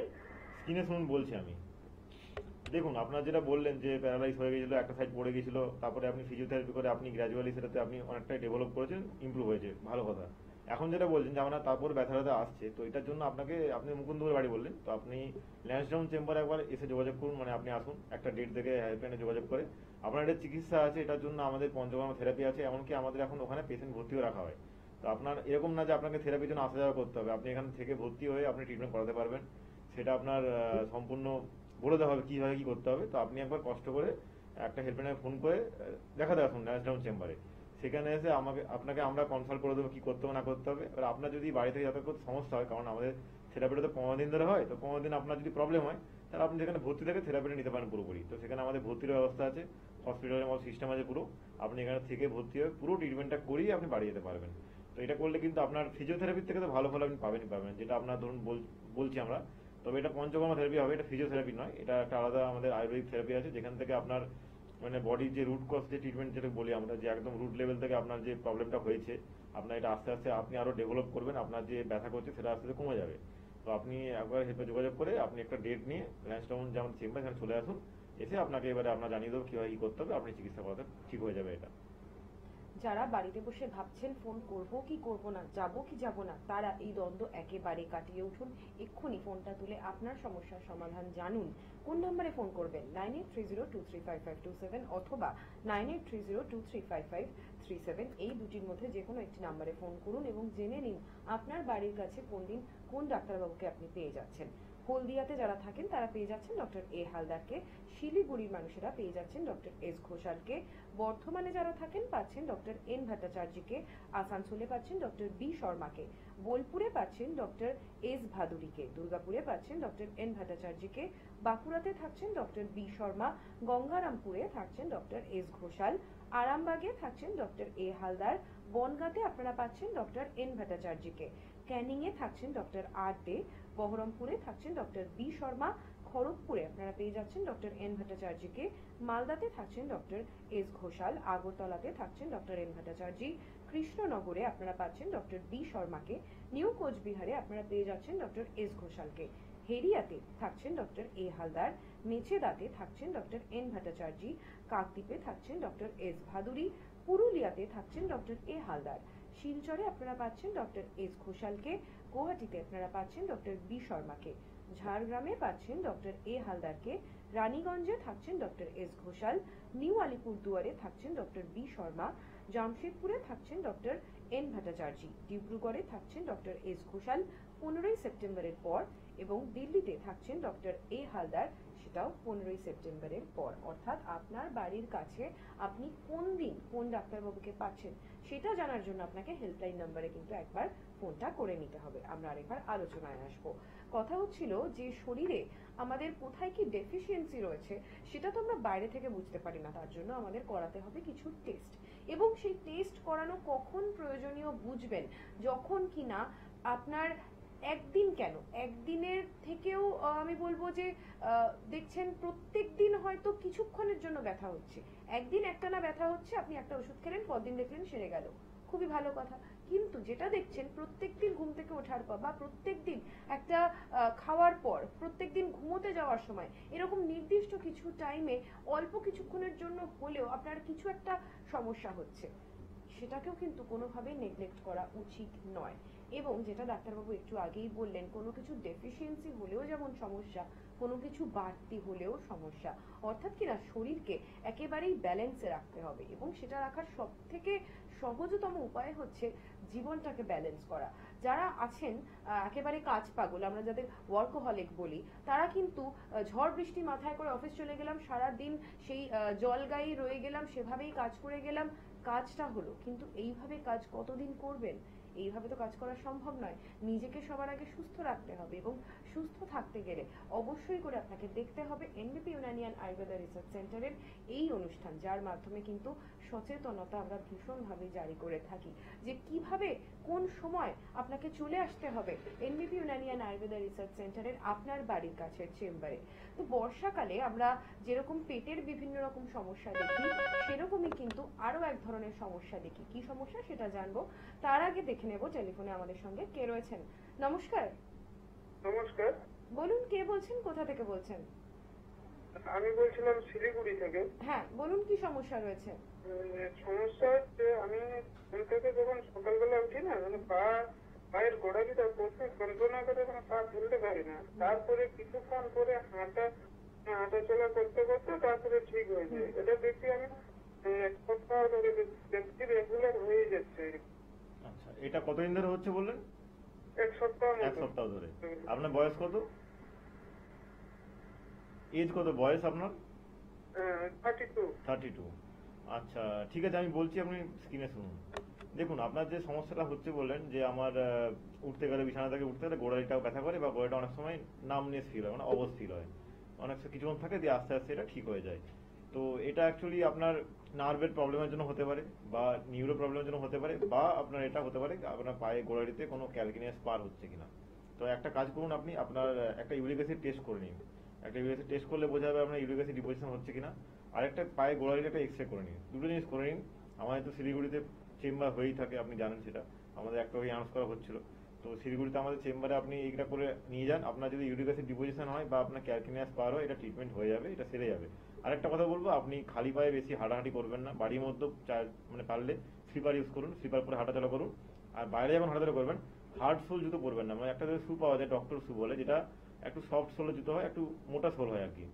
স্ক্রিনে শুনুন বলছি আমি। দেখুন আপনার যেটা বললেন যে প্যারালাইজ হয়ে গেছিল, একটা সাইড পড়ে গেছিল, তারপরে আপনি ফিজিওথেরাপি করে আপনি গ্র্যাজুয়ালি সেটাতে আপনি অনেকটাই ডেভেলপ করেছেন, ইমপ্রুভ হয়েছে, ভালো কথা। এখন যেটা বলছেন যে আপনার তারপর ব্যথা ব্যথা আসছে, তো এটার জন্য আপনাকে, আপনি মুকুন্দপুর বাড়ি বললেন, তো আপনি ল্যান্সডাউন চেম্বারে একবার এসে যোগাযোগ করুন, মানে আপনি আসুন একটা ডেট থেকে হেল্পলাইনে যোগাযোগ করে। আপনার এটা চিকিৎসা আছে, এটার জন্য আমাদের পঞ্চকর্ম থেরাপি আছে, এমনকি আমাদের এখন ওখানে পেশেন্ট ভর্তিও রাখা হয়। তো আপনার এরকম না যে আপনাকে থেরাপির জন্য আসা যাওয়া করতে হবে, আপনি এখান থেকে ভর্তি হয়ে আপনি ট্রিটমেন্ট করাতে পারবেন, সেটা আপনার সম্পূর্ণ বলে দেওয়া হবে কীভাবে কী করতে হবে। তো আপনি একবার কষ্ট করে একটা হেল্পলাইনে ফোন করে দেখাতে আসুন ল্যান্সডাউন চেম্বারে, সেখানে এসে আপনাকে আমরা কনসাল্ট করে দেবো কী করতে হবে না করতে হবে। এবার আপনার যদি বাড়ি থেকে যাতায়াত করতে সমস্যা হয়, কারণ আমাদের থেরাপিটা তো 15 দিন ধরে হয়, তো 15 দিন আপনার যদি প্রবলেম হয় তাহলে আপনি যেখানে ভর্তি থেকে থেরাপিটা নিতে পারেন পুরোপুরি। তো সেখানে আমাদের ভর্তির ব্যবস্থা আছে, হসপিটালের মতো সিস্টেম আছে পুরো, আপনি এখানে থেকে ভর্তি হয়ে পুরো ট্রিটমেন্টটা করিয়ে আপনি বাড়ি যেতে পারবেন। তো এটা করলে কিন্তু আপনার ফিজিওথেরাপির থেকে তো ভালো ফল আপনি পাবেন, যেটা আপনার ধরুন বলছি আমরা। তবে এটা পঞ্চকর্ম থেরাপি হবে, এটা ফিজিওথেরাপি নয়, এটা একটা আলাদা আমাদের আয়ুর্বেদিক থেরাপি আছে, যেখান থেকে আপনার মানে বডির যে রুট কজ যে ট্রিটমেন্ট যেটা বলি আমরা, যে একদম রুট লেভেল থেকে আপনার যে প্রবলেমটা হয়েছে আপনার এটা আস্তে আস্তে আপনি আরো ডেভেলপ করবেন, আপনার যে ব্যথা করছে সেটা আস্তে আস্তে কমে যাবে। তো আপনি একবার হেল্পে যোগাযোগ করে আপনি একটা ডেট নিয়ে ল্যান্সডাউন যেমন চেম্বার সেখানে চলে আসুন, এসে আপনাকে এবারে আমরা জানিয়ে দেবো কীভাবে কী করতে হবে, আপনি চিকিৎসা করাতে ঠিক হয়ে যাবে। এটা যারা বাড়িতে বসে ভাবছেন ফোন করব কি করব না, যাব কি যাব না, তারা এই দ্বন্দ্ব একেবারে কাটিয়ে উঠুন। এক্ষুনি ফোনটা তুলে আপনার সমস্যার সমাধান জানুন। কোন নম্বরে ফোন করবেন? 9830235527 অথবা 9830235537, এই দুটির মধ্যে যে কোনো একটি নম্বরে ফোন করুন এবং জেনে নিন আপনার বাড়ির কাছে কোন দিন কোন ডাক্তারবাবুকে আপনি পেয়ে যাচ্ছেন। হলদিয়াতে যারা থাকেন তারা পেয়ে যাচ্ছেন ডক্টর এ হালদারকে, শিলিগুড়ির মানুষেরা পেয়ে যাচ্ছেন ডক্টর এস ঘোষালকে, বর্ধমানে যারা থাকেন পাচ্ছেন ডক্টর এন ভট্টাচার্যকে, আসানসোলে পাচ্ছেন ডক্টর বি শর্মাকে, বোলপুরে পাচ্ছেন ডক্টর এস ভাদুরীকে, দুর্গাপুরে পাচ্ছেন ডক্টর এন ভট্টাচার্যকে, বাঁকুড়াতে থাকছেন ডক্টর বি শর্মা, গঙ্গারামপুরে থাকছেন ডক্টর এস ঘোষাল, আরামবাগে থাকছেন ডক্টর এ হালদার, বনগাঁতে আপনারা পাচ্ছেন ডক্টর এন ভট্টাচার্যকে, ক্যানিংয়ে থাকছেন ডক্টর আর দে, বহরমপুরে থাকছেন ডক্টর বি শর্মা, খড়গপুরে আপনারা পেয়ে যাচ্ছেন ডক্টর এন ভট্টাচার্যকে, মালদাতে থাকছেন ডক্টর এস ঘোষাল, আগরতলাতে থাকছেন ডক্টর এন ভট্টাচার্য, কৃষ্ণনগরে আপনারা পাচ্ছেন ডক্টর বি শর্মাকে, নিউ কোচবিহারে আপনারা পেয়ে যাচ্ছেন ডক্টর এস ঘোষালকে, হেরিয়াতে থাকছেন ডক্টর এ হালদার, মেচেদাতে থাকছেন ডক্টর এন ভট্টাচার্য, কাকদ্বীপে থাকছেন ডক্টর এস ভাদুরী, পুরুলিয়াতে থাকছেন ডক্টর এ হালদার, শিলচরে আপনারা পাচ্ছেন ডক্টর এস ঘোষালকে, গুয়াহাটিতে আপনারা পাচ্ছেন ডক্টর বি শর্মাকে, ঝাড়গ্রামে পাচ্ছেন ডক্টর এ হালদারকে, রানীগঞ্জে থাকছেন ডক্টর এস ঘোষাল, নিউ আলিপুরদুয়ারে থাকছেন ডক্টর বি শর্মা, জামশেদপুরে থাকছেন ডক্টর এন ভট্টাচার্য, ডিব্রুগড়ে থাকছেন ডক্টর এস ঘোষাল 15ই সেপ্টেম্বরের পর, এবং দিল্লিতে থাকছেন ডক্টর এ হালদার, সেটাও 15ই সেপ্টেম্বরের পর। অর্থাৎ আপনার বাড়ির কাছে আপনি কোন দিন কোন ডাক্তারবাবুকে পাচ্ছেন সেটা জানার জন্য আপনাকে হেল্পলাইন নাম্বারে কিন্তু একবার ফোনটা করে নিতে হবে। আমরা আরেকবার আলোচনায় আসবো। কথা হচ্ছিল যে শরীরে আমাদের কোথায় কি ডেফিসিয়েন্সি রয়েছে সেটা তো আমরা বাইরে থেকে বুঝতে পারি না, তার জন্য আমাদের করাতে হবে কিছু টেস্ট, এবং সেই টেস্ট করানো কখন প্রয়োজনীয় বুঝবেন যখন কিনা আপনার একদিন কেন একদিনের থেকেও আমি বলবো যে দেখছেন প্রত্যেক দিন হয়তো কিছুক্ষণের জন্য ব্যথা হচ্ছে, একদিন একটানা ব্যথা হচ্ছে, আপনি একটা ওষুধ খেলেন, পরদিন দেখলেন সেরে গেল, খুবই ভালো কথা। কিন্তু যেটা দেখছেন প্রত্যেকদিন ঘুম থেকে ওঠার পর বা প্রত্যেকদিন একটা খাওয়ার পর, প্রত্যেকদিন ঘুমোতে যাওয়ার সময়, এরকম নির্দিষ্ট কিছু টাইমে অল্প কিছুক্ষণের জন্য হলেও আপনার কিছু একটা সমস্যা হচ্ছে, সেটাকেও কিন্তু কোনোভাবে নেগলেক্ট করা উচিত নয়। এবং যেটা ডাক্তারবাবু একটু আগেই বললেন, কোনো কিছু ডেফিসিয়েন্সি হলেও যেমন সমস্যা, কোনো কিছু বাড়তি হলেও সমস্যা, অর্থাৎ কিনা শরীরকে একেবারেই ব্যালেন্সে রাখতে হবে, এবং সেটা রাখার সব থেকে সহজতম উপায় হচ্ছে জীবনটাকে ব্যালেন্স করা। যারা আছেন একেবারে কাজ পাগল, আমরা যাদের ওয়ার্কোহলিক বলি, তারা কিন্তু ঝড় বৃষ্টি মাথায় করে অফিস চলে গেলাম, সারা দিন সেই জল গায়ে রয়ে গেলাম, সেভাবেই কাজ করে গেলাম, কাজটা হলো, কিন্তু এইভাবে কাজ কতদিন করবেন? এইভাবে তো কাজ করা সম্ভব নয়। নিজেকে সবার আগে সুস্থ রাখতে হবে, এবং সুস্থ থাকতে গেলে অবশ্যই করে আপনাকে দেখতে হবে এনবিপি ইউনানিয়ান আয়ুর্বেদা রিসার্চ সেন্টারের এই অনুষ্ঠান, যার মাধ্যমে কিন্তু সচেতনতা আমরা ভীষণভাবে জারি করে থাকি যে কিভাবে কোন সময় আপনাকে চলে আসতে হবে এনবিপি ইউনানিয়ান আয়ুর্বেদা রিসার্চ সেন্টারের আপনার বাড়ির কাছের চেম্বারে। তো বর্ষাকালে আমরা যেরকম পেটের বিভিন্ন রকম সমস্যা দেখি, সেরকমই কিন্তু আরো এক ধরনের সমস্যা দেখি। কি সমস্যা সেটা জানবো, তার আগে দেখে নেব টেলিফোনে আমাদের সঙ্গে কে রয়েছেন। নমস্কার। নমস্কার, বলুন কে বলছেন, কোথা থেকে বলছেন? আমি বলছিলাম শিলিগুড়ি থেকে। হ্যাঁ বলুন, কি সমস্যা রয়েছে? সমস্যা হচ্ছে আমি ঘুম থেকে যখন সকালবেলা উঠি না, মানে পায়ের গোড়ালিটা প্রথমে যন্ত্রণা করে, মানে পা ফেলতে পারি না, তারপরে কিছুক্ষণ পরে হাঁটাচলা করতে করতে তারপরে ঠিক হয়ে যায়। এটা দেখি আমি এক সপ্তাহ ধরে দেখছি রেগুলার হয়ে যাচ্ছে। আচ্ছা, এটা কতদিন ধরে হচ্ছে বললেন? এক সপ্তাহ ধরে। আপনার বয়স কত? এজ কত? বয়স আপনার? 32। আচ্ছা ঠিক আছে, আমি বলছি, আপনি স্ক্রিনে শুনুন। দেখুন, আপনার যে সমস্যাটা হচ্ছে বললেন যে আমার উঠতে গেলে, বিছানা থেকে উঠতে গেলে গোড়ালিটাও ব্যথা করে, বা গোড়ালিটা অনেক সময় নামনেস ফিল হয়, মানে অবশ ফিল হয়, অনেক কিছুক্ষণ থাকে দিয়ে আস্তে আস্তে এটা ঠিক হয়ে যায়। তো এটা অ্যাকচুয়ালি আপনার নার্ভের প্রবলেমের জন্য হতে পারে, বা নিউরো প্রবলেমের জন্য হতে পারে, বা আপনার এটা হতে পারে আপনার পায়ে গোড়ালিতে কোনো ক্যালকিনিয়াস স্পার হচ্ছে কিনা। তো একটা কাজ করুন, আপনি আপনার একটা ইউরিক অ্যাসিড টেস্ট করে নিন। একটা ইউরিক অ্যাসিড টেস্ট করলে বোঝা যাবে আপনার ইউরিক অ্যাসিড ডিপোজিশন হচ্ছে কিনা। আর একটা পায়ে গোড়ালিতে একটা এক্সরে করে নিন। দুটো জিনিস করে নিন। আমাদের তো শিলিগুড়িতে চেম্বার হয়েই থাকে, আপনি জানেন সেটা, আমাদের একটা ওই আনাউন্স করা হচ্ছিল। তো শিলিগুড়িতে আমাদের চেম্বারে আপনি এইটা করে নিয়ে যান। আপনার যদি ইউরিক অ্যাসিড ডিপোজিশন হয় বা আপনার ক্যালকিনিয়াস পার হয়, এটা ট্রিটমেন্ট হয়ে যাবে, এটা সেরে যাবে। আরেকটা কথা বলবো, আপনি খালি পায়ে বেশি হাঁটাহাঁটি করবেন না। বাড়ির মধ্যে মানে পারলে স্লিপার ইউজ করুন, স্লিপার পরে হাঁটাচলা করুন। আর বাইরে যখন হাঁটাচলা করবেন, হার্ড সোল জুতো পরবেন না। মানে একটা শু পাওয়া যায়, ডক্টর শু বলে, যেটা একটু সফট সোলের জুতো হয়, একটু মোটা সোল হয় আর কি,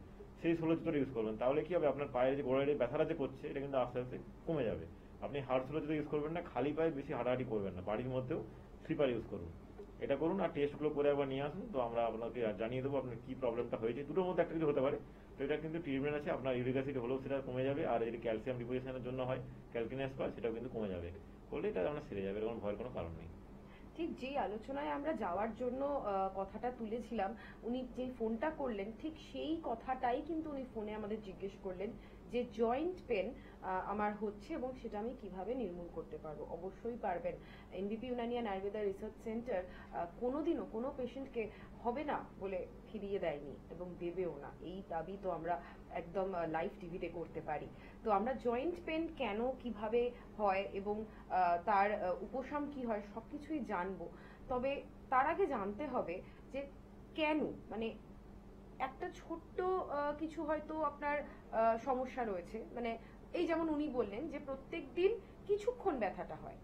সেই সোলের জুতো ইউজ করবেন। তাহলে কি হবে, আপনার পায়ের যে গোড়ালির ব্যথাটা যে করছে, এটা কিন্তু আস্তে আস্তে কমে যাবে। আপনি হার্ড সোলের জুতো ইউজ করবেন না, খালি পায়ে বেশি হাঁটাহাঁটি করবেন না, বাড়ির মধ্যেও স্লিপার ইউজ করুন। এটা করুন, আর টেস্টগুলো করে একবার নিয়ে আসুন, তো আমরা আপনাকে জানিয়ে দেবো আপনার কি প্রবলেমটা হয়েছে। দুটোর মধ্যে একটা কিছু হতে পারে। তো এটা কিন্তু ট্রিটমেন্ট আছে, আপনার ইউরিক অ্যাসিড হলেও সেটা কমে যাবে, আর যদি ক্যালসিয়াম ডিপোজিশনের জন্য হয়, ক্যালকিনিয়াস পার, সেটাও কিন্তু কমে যাবে। করলে এটা আপনার সেরে যাবে, এরকম ভয়ের কোনো কারণ নেই। ঠিক যেই আলোচনায় আমরা যাওয়ার জন্য কথাটা তুলেছিলাম, উনি যেই ফোনটা করলেন ঠিক সেই কথাটাই কিন্তু উনি ফোনে আমাদের জিজ্ঞেস করলেন যে জয়েন্ট পেন আমার হচ্ছে এবং সেটা আমি কিভাবে নির্মূল করতে পারবো। অবশ্যই পারবেন। এনবিপি ইউনানিয়ান আয়ুর্বেদা রিসার্চ সেন্টার কোনোদিনও কোনো পেশেন্টকে হবে না বলে ফিরিয়ে দেয়নি এবং দেবেও না। এই দাবি তো আমরা একদম লাইভ টিভিতে করতে পারি। তো আমরা জয়েন্ট পেন কেন, কিভাবে হয় এবং তার উপশম কি হয় সবকিছুই জানবো। তবে তার আগে জানতে হবে যে কেন, মানে একটা ছোট্ট কিছু হয়তো আপনার সমস্যা রয়েছে, মানে এই যেমন উনি বললেন যে প্রত্যেক দিন কিছুক্ষণ ব্যথাটা হয়,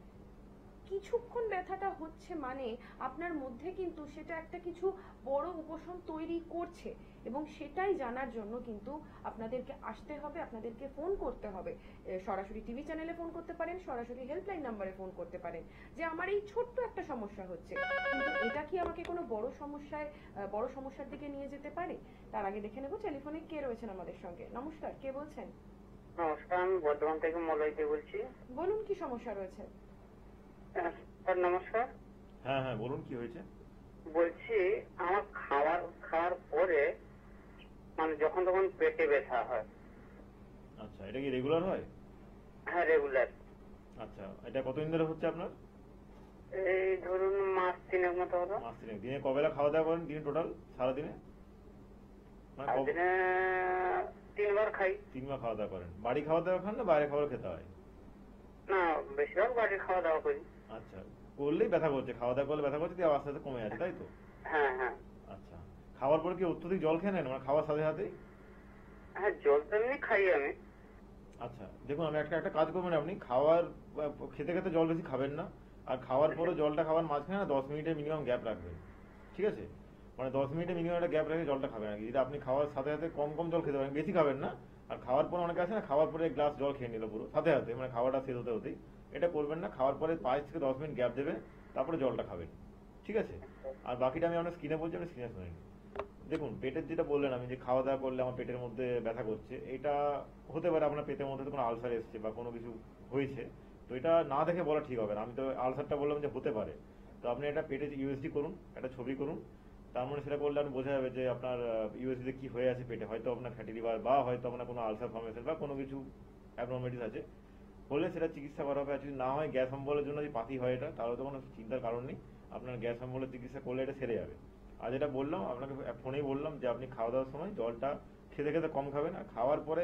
কিছুক্ষণ ব্যথাটা হচ্ছে মানে আপনার মধ্যে কিন্তু সেটা একটা কিছু বড় উপশম তৈরি করছে, এবং সেটাই জানার জন্য কিন্তু আপনাদেরকে আসতে হবে, আপনাদেরকে ফোন করতে হবে। সরাসরি টিভি চ্যানেলে ফোন করতে পারেন, সরাসরি হেল্পলাইন নাম্বারে ফোন করতে পারেন যে আমার এই ছোট্ট একটা সমস্যা হচ্ছে, কিন্তু এটা কি আমাকে কোনো বড় সমস্যার দিকে নিয়ে যেতে পারে? তার আগে দেখে নেব টেলিফোনে কে রয়েছেন আমাদের সঙ্গে। নমস্কার, কে বলছেন? নমস্কার, আমি বর্ধমান থেকে মলয়তে বলছি। বলুন কি সমস্যা রয়েছে? স্যার নমস্কার। হ্যাঁ হ্যাঁ, বলুন কি হয়েছে। বলছি আমার খাওয়ার পরে মানে যখন তখন পেটে ব্যথা হয়। আচ্ছা, এটা কি রেগুলার হয়? হ্যাঁ রেগুলার। আচ্ছা, এটা কতদিন ধরে হচ্ছে আপনার? এই ধরুন মাস 3 মতো হলো। মাস 3। দিনে কবেলা খাওয়া দাওয়া করেন? দিনে টোটাল সারাদিনে দিনে 3 বার খাই। 3 বার খাওয়া দাওয়া করেন? বাড়ি খাওয়া দাওয়া খান না বাইরে খাবার খেতে হয়? না, বেশিরভাগ বাড়ির খাওয়া দাওয়া করি। আচ্ছা, করলেই ব্যথা করছে, খাওয়া দাওয়া করলে ব্যথা করছে, দিয়ে আস্তে আস্তে কমে যাচ্ছে, তাই তো? হ্যাঁ হ্যাঁ। আচ্ছা, খাওয়ার পরে কি অত্যধিক জল খেয়ে নেন, মানে খাওয়ার সাথে সাথে? হ্যাঁ, জল তো এমনি খাই আমি। আচ্ছা, দেখুন আমি একটা কাজ করবেন, আপনি খাওয়ার খেতে খেতে জল বেশি খাবেন না, আর খাওয়ার পরে জলটা খাওয়ার মাঝখানে না 10 মিনিটের মিনিমাম গ্যাপ রাখবেন, ঠিক আছে? মানে 10 মিনিটের মিনিমাম একটা গ্যাপ রেখে জলটা খাবেন আর কি। যদি আপনি খাওয়ার সাথে সাথে কম জল খেতে পারেন, বেশি খাবেন না। আর খাওয়ার পরে অনেকে আছে না, খাওয়ার পরে এক গ্লাস জল খেয়ে নিল পুরো সাথে সাথে, মানে খাওয়াটা শেষ হতে হতেই। এটা করবেন না, খাওয়ার পরে 5 থেকে 10 মিনিট গ্যাপ দেবেন, তারপরে জলটা খাবেন, ঠিক আছে? আর বাকিটা আমি আপনার স্ক্রিনে বলছি, আপনি স্ক্রিনে শুনে নিন। দেখুন, পেটের যেটা বললেন আমি, যে খাওয়া দাওয়া করলে আমার পেটের মধ্যে ব্যথা করছে, এটা হতে পারে আপনার পেটের মধ্যে কোনো আলসার এসছে বা কোনো কিছু হয়েছে, তো এটা না দেখে বলা ঠিক হবে না। আমি তো আলসারটা বললাম যে হতে পারে, তো আপনি একটা পেটে ইউএসজি করুন, একটা ছবি করুন, তার মানে সেটা করলে আপনি বোঝা যাবে যে আপনার ইউএসজিতে কি হয়ে আছে পেটে। হয়তো আপনার ফ্যাটি লিভার বা হয়তো আপনার কোনো আলসার ফর্মেশন বা কোনো কিছু অ্যাবনর্মালিটিস আছে, হলে সেটা চিকিৎসা করা হবে। আর যদি না হয় গ্যাস অম্বলের জন্য যদি পাতি হয় এটা, তাহলে তো কোনো চিন্তার কারণ নেই, আপনার গ্যাস অম্বলের চিকিৎসা করলে এটা সেরে যাবে। আর যেটা বললাম আপনাকে ফোনেই বললাম, যে আপনি খাওয়া দাওয়ার সময় জলটা খেতে খেতে কম খাবেন, আর খাওয়ার পরে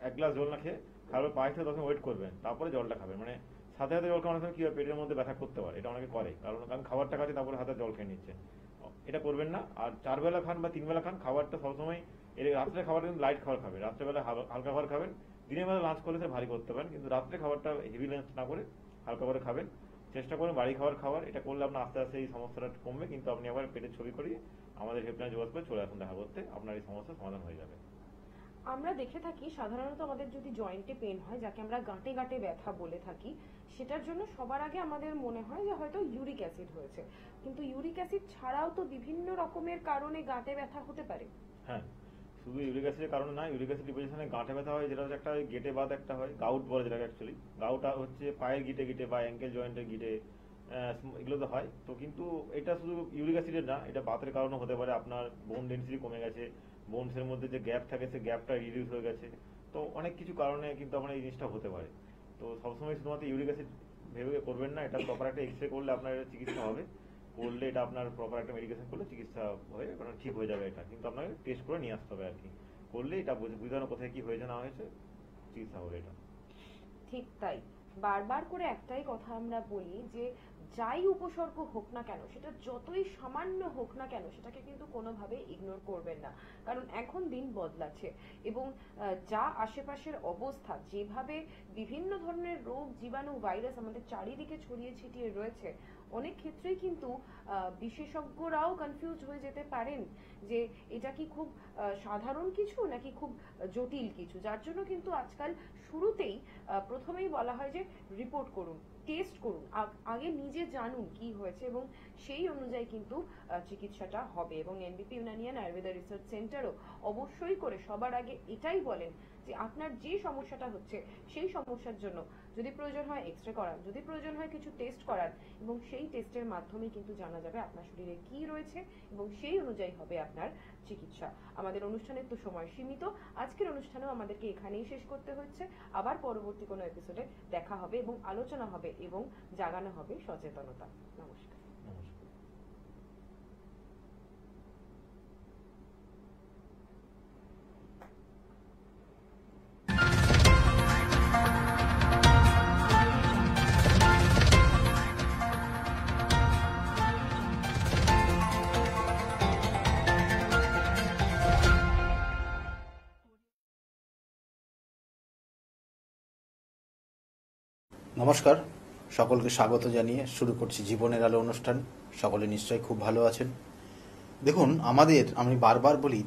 1 গ্লাস জল না খেয়ে খাওয়ার 5 থেকে 10 মিনিট ওয়েট করবেন, তারপরে জলটা খাবেন। মানে সাথে সাথে জল খাওয়ানোর সময় কি হয়, পেটের মধ্যে ব্যথা করতে পারে, এটা অনেকে করে, কারণ খাবারটা খাচ্ছে তারপরে হাতে জল খেয়ে নিচ্ছে। এটা করবেন না। আর 4 বেলা খান বা 3 বেলা খান, খাবারটা সবসময় রাত্রে খাবারটা কিন্তু লাইট খাবার খাবেন, রাত্রেবেলা হালকা খাবার খাবেন। দিনের বেলা লাঞ্চ করলে ভারী করতে পারেন, কিন্তু রাত্রে খাবারটা হেভি লাঞ্চ না করে হালকা করে খাবেন। চেষ্টা করুন বাড়ি খাবার, এটা করলে আপনার আস্তে আস্তে এই সমস্যাটা কমবে। কিন্তু আপনি আবার পেটের ছবি করিয়ে আমাদের হেল্পলাইনে যোগাযোগ করে চলে আসুন দেখা করতে, আপনার এই সমস্যার সমাধান হয়ে যাবে। আমরা দেখে থাকি সাধারণত আমাদের যদি জয়েন্টে পেন হয়, যাকে আমরা গাঁটে গাঁটে ব্যথা বলে থাকি, সেটার জন্য সবার আগে আমাদের মনে হয় যে হয়তো ইউরিক অ্যাসিড হয়েছে, কিন্তু ইউরিক অ্যাসিড ছাড়াও তো বিভিন্ন রকমের কারণে গাঁটে ব্যথা হতে পারে। হ্যাঁ, শুধু ইউরিক অ্যাসিডের কারণে না, ইউরিক অ্যাসিড ডিপোজিশনে গাঁটে ব্যথা হয়, যেটা হচ্ছে একটা গেটে বাত একটা হয়, গাউট বলে যেটাকে অ্যাকচুয়ালি। গাউটা হচ্ছে পায়ের গিটে বা অ্যাঙ্কেল জয়েন্টের গিটে, এগুলো তো হয়। তো কিন্তু এটা শুধু ইউরিক অ্যাসিডের না, এটা বাতের কারণে হতে পারে, আপনার বোন ডেন্সিটি কমে গেছে, বোনসের মধ্যে যে গ্যাপ থাকে সেই গ্যাপটা রিডিউস হয়ে গেছে, তো অনেক কিছু কারণে কিন্তু আপনার এই জিনিসটা হতে পারে। তো সবসময় শুধুমাত্র ইউরিক অ্যাসিড ভেবে করবেন না, এটা প্রপার একটা এক্সরে করলে আপনার এটা চিকিৎসা হবে, করলে এটা আপনার প্রপার একটা মেডিকেশন করলে চিকিৎসা হয়ে ঠিক হয়ে যাবে এটা। কিন্তু আপনাকে টেস্ট করে নিয়ে আসতে হবে আর কি, করলে এটা বুঝানো কোথায় কি হয়েছে না হয়েছে, চিকিৎসা হবে এটা। ঠিক তাই, বারবার করে একটাই কথা আমরা বলি যে যাই উপসর্গ হোক না কেন, সেটা যতই সামান্য হোক না কেন, সেটাকে কিন্তু কোনোভাবে ইগনোর করবেন না, কারণ এখন দিন বদলাচ্ছে এবং যা আশেপাশের অবস্থা, যেভাবে বিভিন্ন ধরনের রোগ জীবাণু ভাইরাস আমাদের চারিদিকে ছড়িয়ে ছিটিয়ে রয়েছে, অনেক ক্ষেত্রেই কিন্তু বিশেষজ্ঞরাও কনফিউজ হয়ে যেতে পারেন যে এটা কি খুব সাধারণ কিছু নাকি খুব জটিল কিছু, যার জন্য কিন্তু আজকাল শুরুতেই প্রথমেই বলা হয় যে রিপোর্ট করুন, টেস্ট করুন, আগে নিজে জানুন কি হয়েছে এবং সেই অনুযায়ী কিন্তু চিকিৎসাটা হবে। এবং এনবিপি ইউনানিয়ান আয়ুর্বেদা রিসার্চ সেন্টারও অবশ্যই করে সবার আগে এটাই বলেন যে আপনার যে সমস্যাটা হচ্ছে সেই সমস্যার জন্য যদি প্রয়োজন হয় এক্সরে করান, যদি প্রয়োজন হয় কিছু টেস্ট করান, এবং সেই টেস্টের মাধ্যমে কিন্তু জানা যাবে আপনার শরীরে কি রয়েছে এবং সেই অনুযায়ী হবে আপনার চিকিৎসা। আমাদের অনুষ্ঠানের তো সময় সীমিত, আজকের অনুষ্ঠানেও আমাদেরকে এখানেই শেষ করতে হচ্ছে। আবার পরবর্তী কোনো এপিসোডে দেখা হবে এবং আলোচনা হবে এবং জাগানো হবে সচেতনতা। নমস্কার। নমস্কার, সকলকে স্বাগত জানিয়ে শুরু করছি জীবনের আলো অনুষ্ঠান। সকলে নিশ্চয়ই খুব ভালো আছেন। দেখুন, আমি বারবার বলি